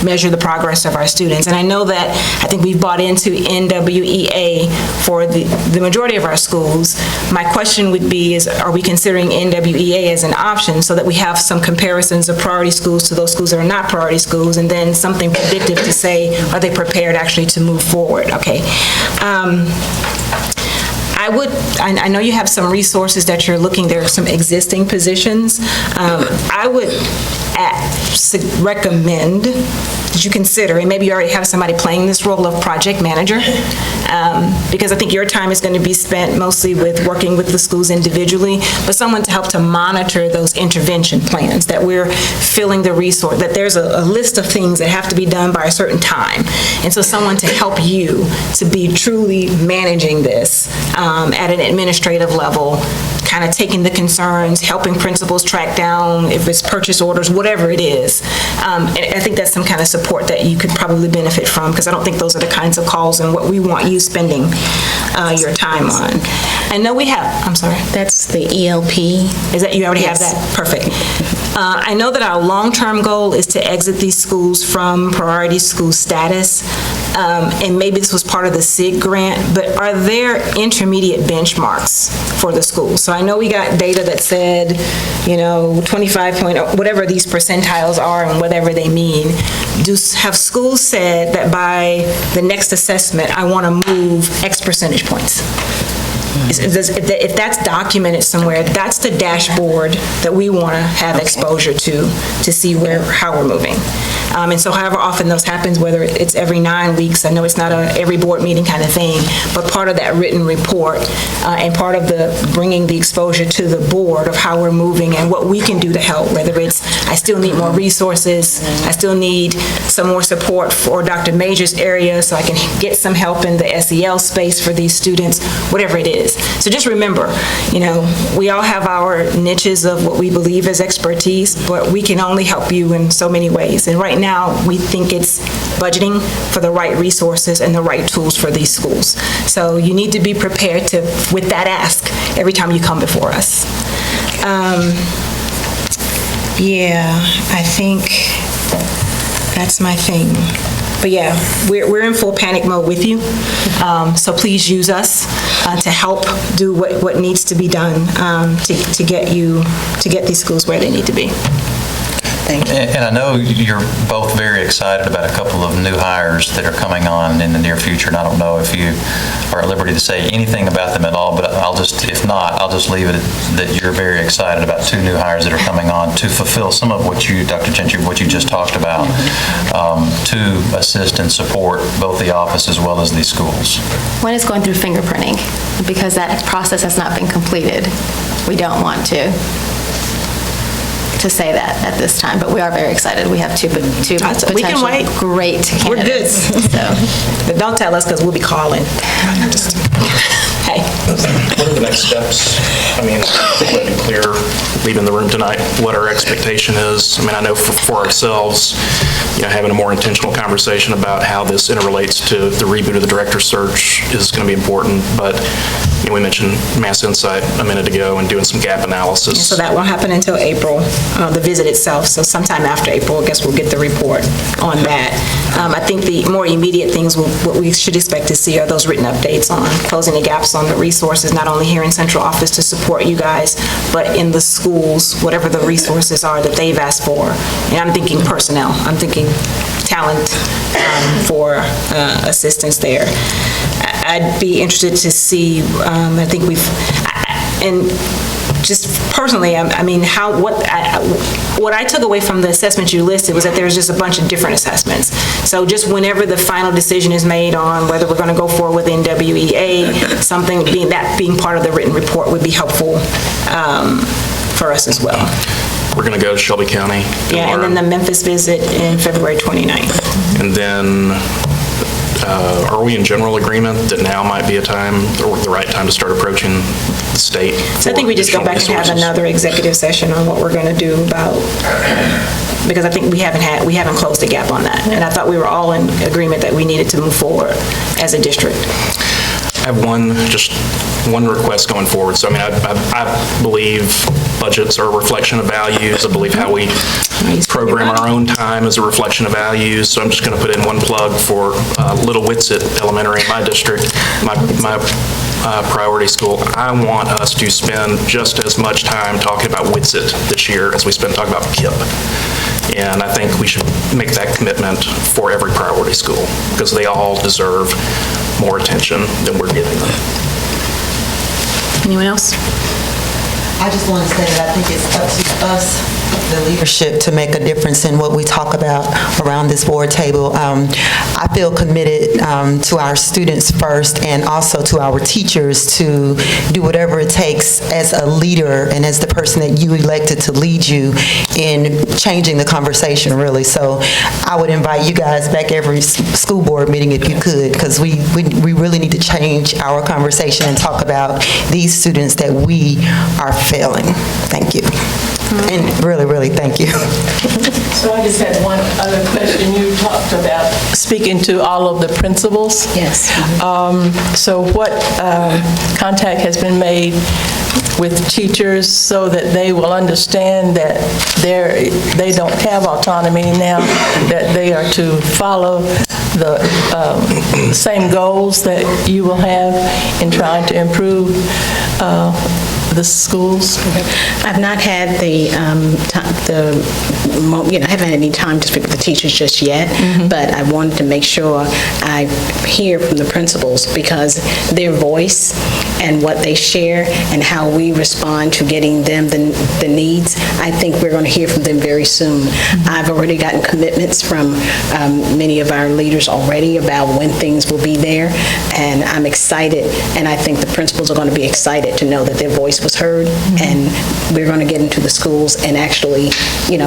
measure the progress of our students. And I know that I think we've bought into NWEA for the majority of our schools. My question would be are we considering NWEA as an option so that we have some comparisons of priority schools to those schools that are not priority schools, and then something predictive to say, are they prepared actually to move forward? Okay. I know you have some resources that you're looking, there are some existing positions. I would recommend that you consider, and maybe you already have somebody playing this role of project manager, because I think your time is going to be spent mostly with working with the schools individually, but someone to help to monitor those intervention plans, that we're filling the resource, that there's a list of things that have to be done by a certain time. And so someone to help you to be truly managing this at an administrative level, kind of taking the concerns, helping principals track down if it's purchase orders, whatever it is. And I think that's some kind of support that you could probably benefit from, because I don't think those are the kinds of calls and what we want you spending your time on. I know we have, I'm sorry. That's the ELP. Is that, you already have that? Perfect. I know that our long-term goal is to exit these schools from priority school status, and maybe this was part of the SIG grant, but are there intermediate benchmarks for the schools? So I know we got data that said, 25 whatever these percentiles are and whatever they mean. Have schools said that by the next assessment, I want to move X percentage points? If that's documented somewhere, that's the dashboard that we want to have exposure to see how we're moving. And so however often those happens, whether it's every 9 weeks, I know it's not a every board meeting kind of thing, but part of that written report and part of the bringing the exposure to the board of how we're moving and what we can do to help, whether it's I still need more resources, I still need some more support for Dr. Major's area so I can get some help in the SEL space for these students, whatever it is. So just remember, we all have our niches of what we believe is expertise, but we can only help you in so many ways. And right now, we think it's budgeting for the right resources and the right tools for these schools. So you need to be prepared with that ask every time you come before us. I think that's my thing. But yeah, we're in full panic mode with you. So please use us to help do what needs to be done to get these schools where they need to be. Thank you. And I know you're both very excited about a couple of new hires that are coming on in the near future, and I don't know if you are at liberty to say anything about them at all, but if not, I'll just leave it that you're very excited about two new hires that are coming on to fulfill some of what you, Dr. Gentry, what you just talked about, to assist and support both the office as well as these schools. One is going through fingerprinting, because that process has not been completed. We don't want to. say that at this time, but we are very excited. We have two We can potential wait. great candidates. We're good. But don't tell us, because we'll be calling. Hey. What are the next steps? I mean, let it be clear, leaving the room tonight, what our expectation is. I mean, I know for ourselves, having a more intentional conversation about how this interrelates to the reboot of the director search is going to be important, but we mentioned Mass Insight a minute ago and doing some gap analysis. So that won't happen until April, the visit itself. So sometime after April, I guess we'll get the report on that. I think the more immediate things, what we should expect to see are those written updates on closing the gaps on the resources, not only here in central office to support you guys, but in the schools, whatever the resources are that they've asked for. And I'm thinking personnel. I'm thinking talent for assistance there. I'd be interested to see, I think and just personally, I mean, what I took away from the assessments you listed was that there's just a bunch of different assessments. So just whenever the final decision is made on whether we're going to go forward with NWEA, something being part of the written report would be helpful for us as well. We're going to go to Shelby County. Yeah, and then the Memphis visit in February 29th. And then, are we in general agreement that now might be a time, or the right time to start approaching the state? So I think we just go back and have another executive session on what we're going to do about, because I think we haven't closed the gap on that. And I thought we were all in agreement that we needed to move forward as a district. I have one request going forward. So, I mean, I believe budgets are a reflection of values. I believe how we program our own time is a reflection of values. So I'm just going to put in one plug for Little Witsit Elementary in my district, my priority school. I want us to spend just as much time talking about Witsit this year as we spend talking about KIPP. And I think we should make that commitment for every priority school, because they all deserve more attention than we're giving them. Anyone else? I just want to say that I think it's up to us, the leadership, to make a difference in what we talk about around this board table. I feel committed to our students first, and also to our teachers, to do whatever it takes as a leader and as the person that you elected to lead you in changing the conversation, really. So I would invite you guys back every school board meeting if you could, because we really need to change our conversation and talk about these students that we are failing. Thank you. And really, really, thank you. So I just had one other question. You talked about speaking to all of the principals. Yes. So what contact has been made with teachers so that they will understand that they don't have autonomy now, that they are to follow the same goals that you will have in trying to improve the schools? I've not had I haven't had any time to speak with the teachers just yet, but I wanted to make sure I hear from the principals, because their voice and what they share and how we respond to getting them the needs, I think we're going to hear from them very soon. I've already gotten commitments from many of our leaders already about when things will be there, and I'm excited, and I think the principals are going to be excited to know that their voice was heard, and we're going to get into the schools and actually,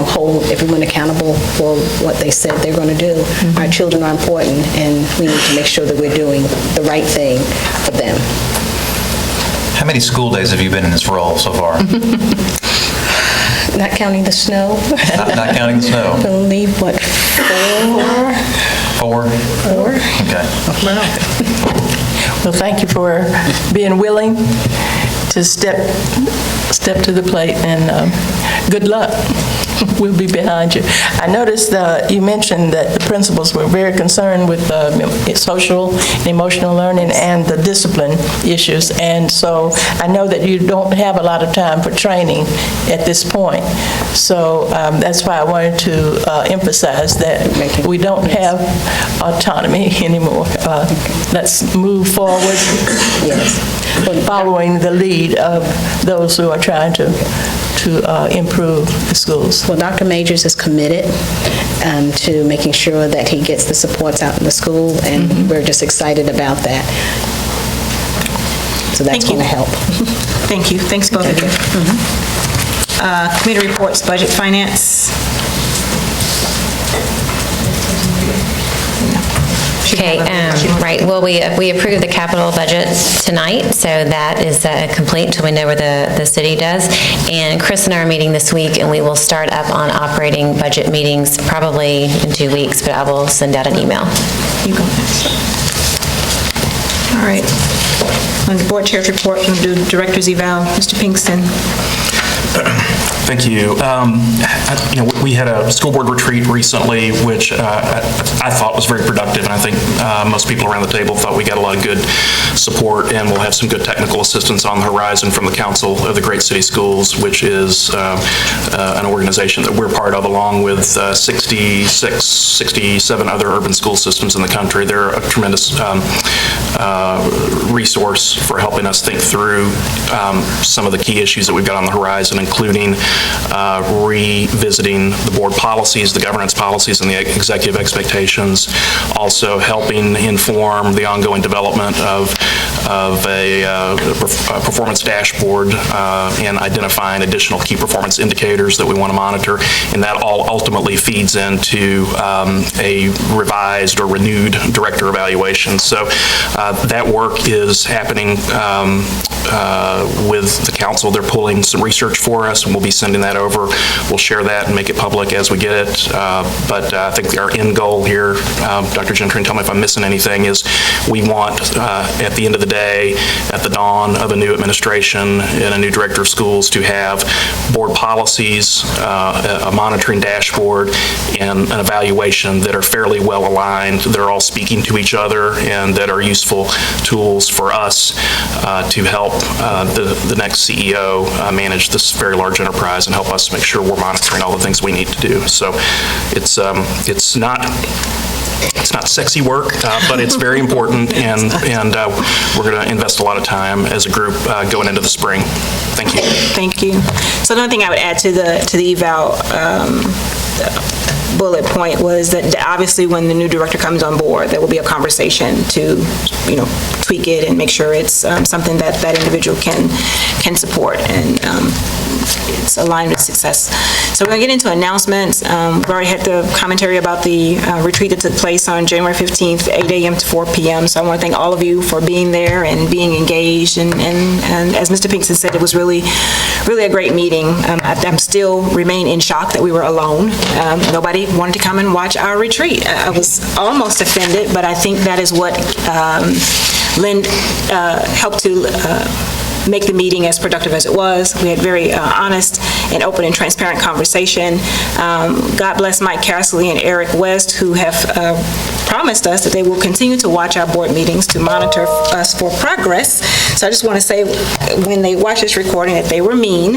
hold everyone accountable for what they said they're going to do. Our children are important, and we need to make sure that we're doing the right thing for them. How many school days have you been in this role so far? Not counting the snow. Not counting the snow. I believe, 4? 4? 4? Okay. Well, thank you for being willing to step to the plate, and good luck. We'll be behind you. I noticed you mentioned that the principals were very concerned with social and emotional learning and the discipline issues, and so I know that you don't have a lot of time for training at this point. So that's why I wanted to emphasize that we don't have autonomy anymore. Let's move forward, following the lead of those who are trying to improve the schools. Well, Dr. Majors is committed to making sure that he gets the supports out in the school, and we're just excited about that. So that's going to help. Thank you. Thanks, both of you. Committee reports, budget, finance. Okay, right, well, we approved the capital budget tonight, so that is complete until we know where the city does. And Chris and I are meeting this week, and we will start up on operating budget meetings probably in 2 weeks, but I will send out an email. You go next. All right. On the board chair's report, we'll do director's eval. Mr. Pinkston. Thank you. We had a school board retreat recently, which I thought was very productive, and I think most people around the table thought we got a lot of good support, and we'll have some good technical assistance on the horizon from the Council of the Great City Schools, which is an organization that we're part of, along with 67 other urban school systems in the country. They're a tremendous resource for helping us think through some of the key issues that we've got on the horizon, including revisiting the board policies, the governance policies, and the executive expectations, also helping inform the ongoing development of a performance dashboard and identifying additional key performance indicators that we want to monitor, and that all ultimately feeds into a revised or renewed director evaluation. So that work is happening with the council. They're pulling some research for us, and we'll be sending that over. We'll share that and make it public as we get it. But I think our end goal here, Dr. Gentry, tell me if I'm missing anything, is we want, at the end of the day, at the dawn of a new administration and a new director of schools, to have board policies, a monitoring dashboard, and an evaluation that are fairly well aligned, that are all speaking to each other, and that are useful tools for us to help the next CEO manage this very large enterprise and help us make sure we're monitoring all the things we need to do. So it's not sexy work, but it's very important, and we're going to invest a lot of time as a group going into the spring. Thank you. Thank you. So another thing I would add to the eval bullet point was that obviously when the new director comes on board, there will be a conversation to, tweak it and make sure it's something that that individual can support, and it's aligned with success. So we're going to get into announcements. We've already had the commentary about the retreat that took place on January 15th, 8 a.m. to 4 p.m. So I want to thank all of you for being there and being engaged. And as Mr. Pinkston said, it was really, really a great meeting. I'm still remain in shock that we were alone. Nobody wanted to come and watch our retreat. I was almost offended, but I think that is what Lynn helped to make the meeting as productive as it was. We had very honest and open and transparent conversation. God bless Mike Casserly and Eric West, who have promised us that they will continue to watch our board meetings to monitor us for progress. So I just want to say, when they watch this recording, that they were mean,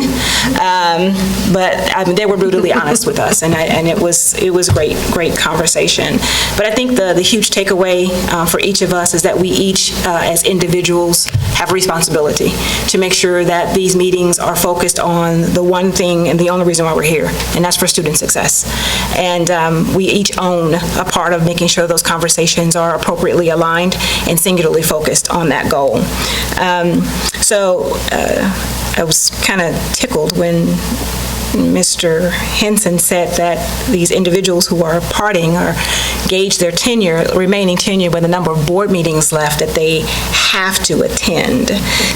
but they were brutally honest with us, and it was great conversation. But I think the huge takeaway for each of us is that we each, as individuals, have responsibility to make sure that these meetings are focused on the one thing and the only reason why we're here, and that's for student success. And we each own a part of making sure those conversations are appropriately aligned and singularly focused on that goal. So I was kind of tickled when Mr. Henson said that these individuals who are parting are gauge their remaining tenure by the number of board meetings left that they have to attend.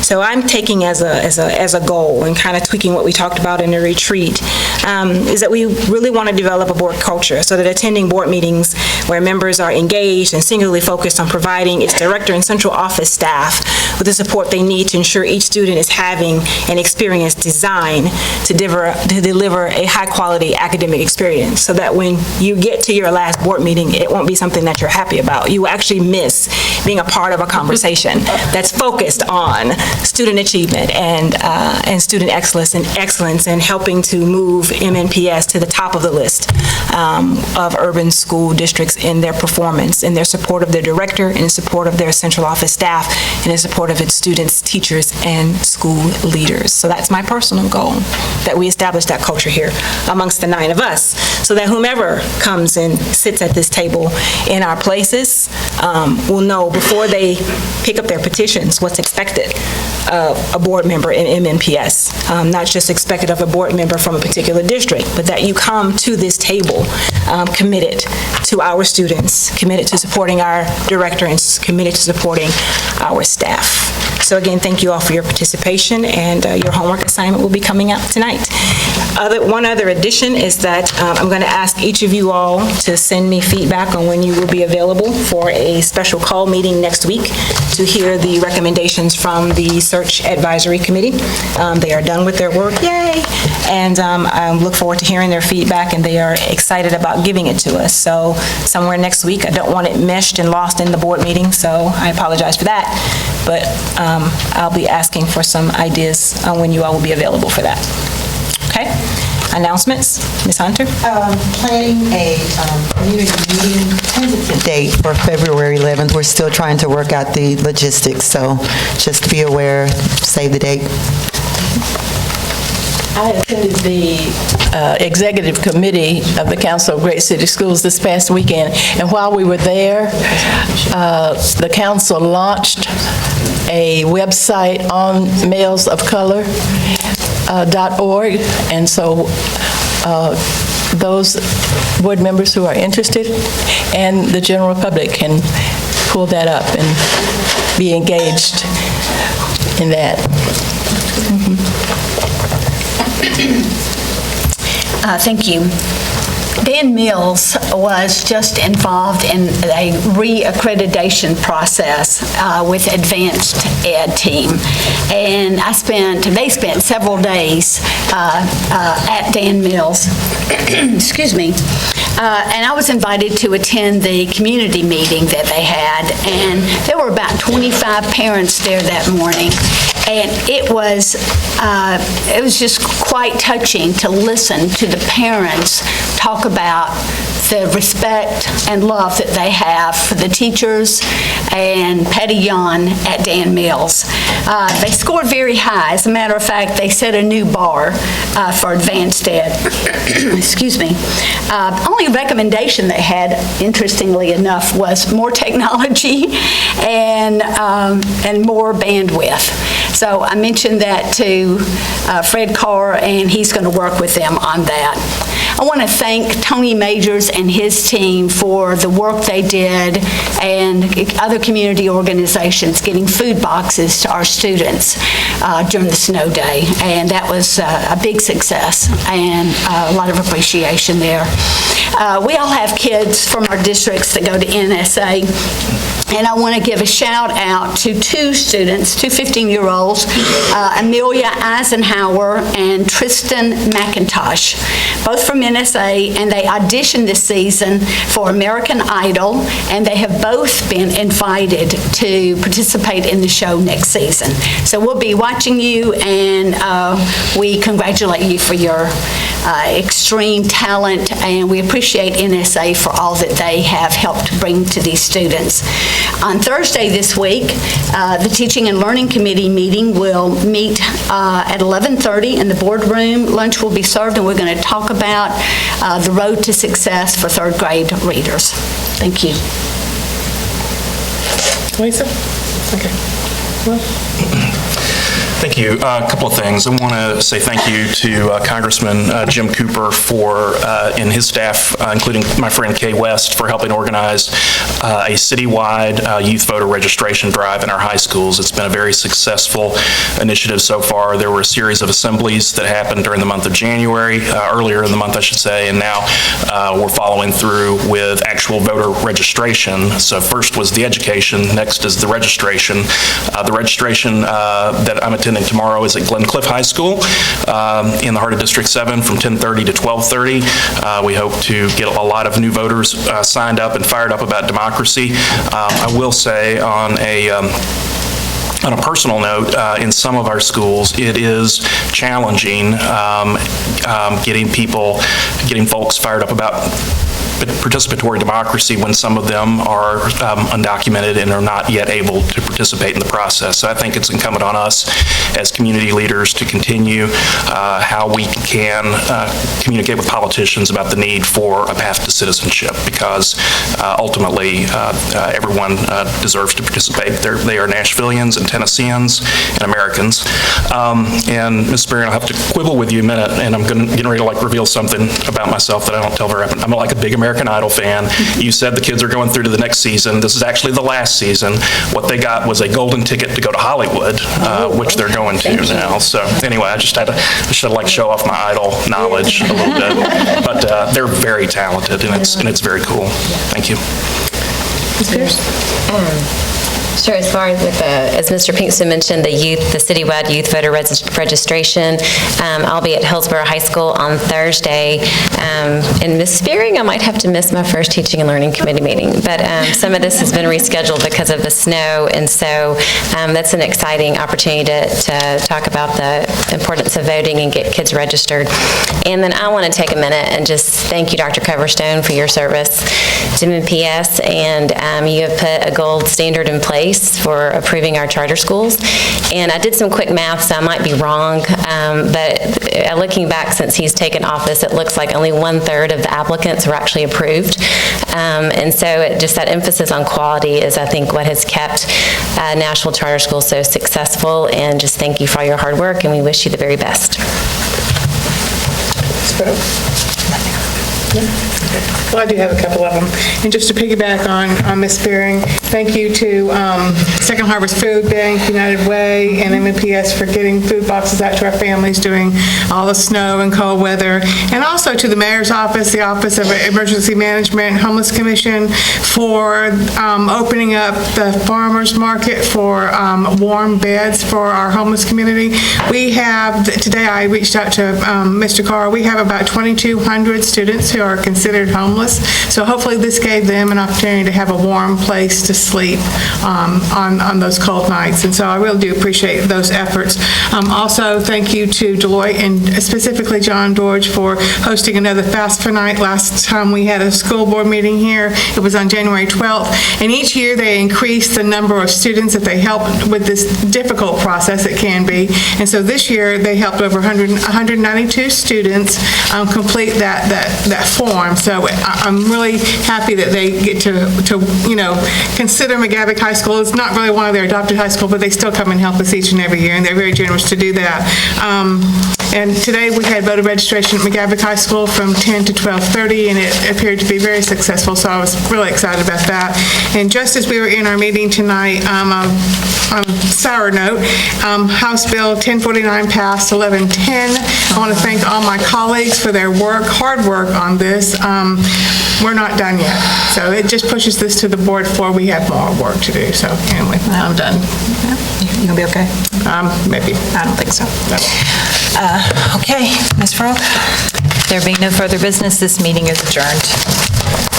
So I'm taking as a goal, and kind of tweaking what we talked about in the retreat, is that we really want to develop a board culture so that attending board meetings where members are engaged and singularly focused on providing its director and central office staff with the support they need to ensure each student is having an experience designed to deliver a high-quality academic experience, so that when you get to your last board meeting, it won't be something that you're happy about. You will actually miss being a part of a conversation that's focused on student achievement and student excellence and helping to move MNPS to the top of the list of urban school districts in their performance, in their support of their director, in support of their central office staff, and in support of its students, teachers, and school leaders. So that's my personal goal, that we establish that culture here amongst the 9 of us, so that whomever comes and sits at this table in our places will know before they pick up their petitions what's expected of a board member in MNPS, not just expected of a board member from a particular district, but that you come to this table committed to our students, committed to supporting our director, and committed to supporting our staff. So again, thank you all for your participation, and your homework assignment will be coming out tonight. One other addition is that I'm going to ask each of you all to send me feedback on when you will be available for a special call meeting next week to hear the recommendations from the Search Advisory Committee. They are done with their work, yay! And I look forward to hearing their feedback, and they are excited about giving it to us. So somewhere next week, I don't want it meshed and lost in the board meeting, so I apologize for that. But I'll be asking for some ideas on when you all will be available for that. Okay? Announcements? Ms. Hunter? Planning a community meeting tentative date for February 11th. We're still trying to work out the logistics, so just be aware, save the date. I attended the executive committee of the Council of Great City Schools this past weekend, and while we were there, the council launched a website on malesofcolor.org, and so those board members who are interested and the general public can pull that up and be engaged in that. Thank you. Dan Mills was just involved in a re-accreditation process with Advanced Ed team. And they spent several days at Dan Mills, excuse me, and I was invited to attend the community meeting that they had, and there were about 25 parents there that morning. And it was just quite touching to listen to the parents talk about the respect and love that they have for the teachers and Patty Yon at Dan Mills. They scored very high. As a matter of fact, they set a new bar for Advanced Ed. Excuse me. Only recommendation they had, interestingly enough, was more technology and more bandwidth. So I mentioned that to Fred Carr, and he's going to work with them on that. I want to thank Tony Majors and his team for the work they did, and other community organizations getting food boxes to our students during the snow day, and that was a big success and a lot of appreciation there. We all have kids from our districts that go to NSA, and I want to give a shout out to two students, two 15-year-olds, Amelia Eisenhower and Tristan McIntosh, both from NSA, and they auditioned this season for American Idol, and they have both been invited to participate in the show next season. So we'll be watching you, and we congratulate you for your extreme talent, and we appreciate NSA for all that they have helped bring to these students. On Thursday this week, the Teaching and Learning Committee meeting will meet at 11:30 in the boardroom. Lunch will be served, and we're going to talk about the road to success for third grade readers. Thank you. Lisa? Okay. Thank you. A couple of things. I want to say thank you to Congressman Jim Cooper for, and his staff, including my friend Kay West, for helping organize a citywide youth voter registration drive in our high schools. It's been a very successful initiative so far. There were a series of assemblies that happened during the month of January, earlier in the month, I should say, and now we're following through with actual voter registration. So first was the education, next is the registration. The registration that I'm attending tomorrow is at Glen Cliff High School in the heart of District 7 from 10:30 to 12:30. We hope to get a lot of new voters signed up and fired up about democracy. I will say on a On a personal note, in some of our schools, it is challenging getting folks fired up about participatory democracy when some of them are undocumented and are not yet able to participate in the process. So I think it's incumbent on us as community leaders to continue how we can communicate with politicians about the need for a path to citizenship, because ultimately everyone deserves to participate. They are Nashvillians and Tennesseans and Americans. And Ms. Barron, I'll have to quibble with you a minute, and I'm getting ready to reveal something about myself that I don't tell very often. I'm like a big American Idol fan. You said the kids are going through to the next season. This is actually the last season. What they got was a golden ticket to go to Hollywood, which they're going to now. So anyway, I should show off my Idol knowledge a little bit. But they're very talented, and it's very cool. Thank you. Ms. Pierce? Sure, as far as as Mr. Pinkston mentioned, the citywide youth voter registration, I'll be at Hillsborough High School on Thursday. And Ms. Spearing, I might have to miss my first Teaching and Learning Committee meeting, but some of this has been rescheduled because of the snow, and so that's an exciting opportunity to talk about the importance of voting and get kids registered. And then I want to take a minute and just thank you, Dr. Coverstone, for your service to MNPS, and you have put a gold standard in place for approving our charter schools. And I did some quick math, so I might be wrong, but looking back since he's taken office, it looks like only 1/3 of the applicants were actually approved. And so just that emphasis on quality is, I think, what has kept Nashville Charter Schools so successful. And just thank you for all your hard work, and we wish you the very best. Well, I do have a couple of them. And just to piggyback on Ms. Spearing, thank you to Second Harvest Food Bank, United Way, and MNPS for getting food boxes out to our families during all the snow and cold weather. And also to the Mayor's Office, the Office of Emergency Management and Homeless Commission for opening up the farmers market for warm beds for our homeless community. We have, today I reached out to Mr. Carr, we have about 2,200 students who are considered homeless. So hopefully this gave them an opportunity to have a warm place to sleep on those cold nights. And so I really do appreciate those efforts. Also, thank you to Deloitte and specifically John Dorge for hosting another FAFSA night. Last time we had a school board meeting here, it was on January 12th. And each year they increase the number of students that they help with this difficult process it can be. And so this year they helped over 192 students complete that form. So I'm really happy that they get to consider McGavick High School. It's not really one of their adopted high school, but they still come and help us each and every year, and they're very generous to do that. And today we had voter registration at McGavick High School from 10 to 12:30, and it appeared to be very successful, so I was really excited about that. And just as we were in our meeting tonight, on a sour note, House Bill 1049 passed 1110. I want to thank all my colleagues for their hard work on this. We're not done yet, so it just pushes this to the board floor. We have more work to do, so anyway, I'm done. You gonna be okay? Maybe. I don't think so. No. Okay, Ms. Frog? There being no further business, this meeting is adjourned.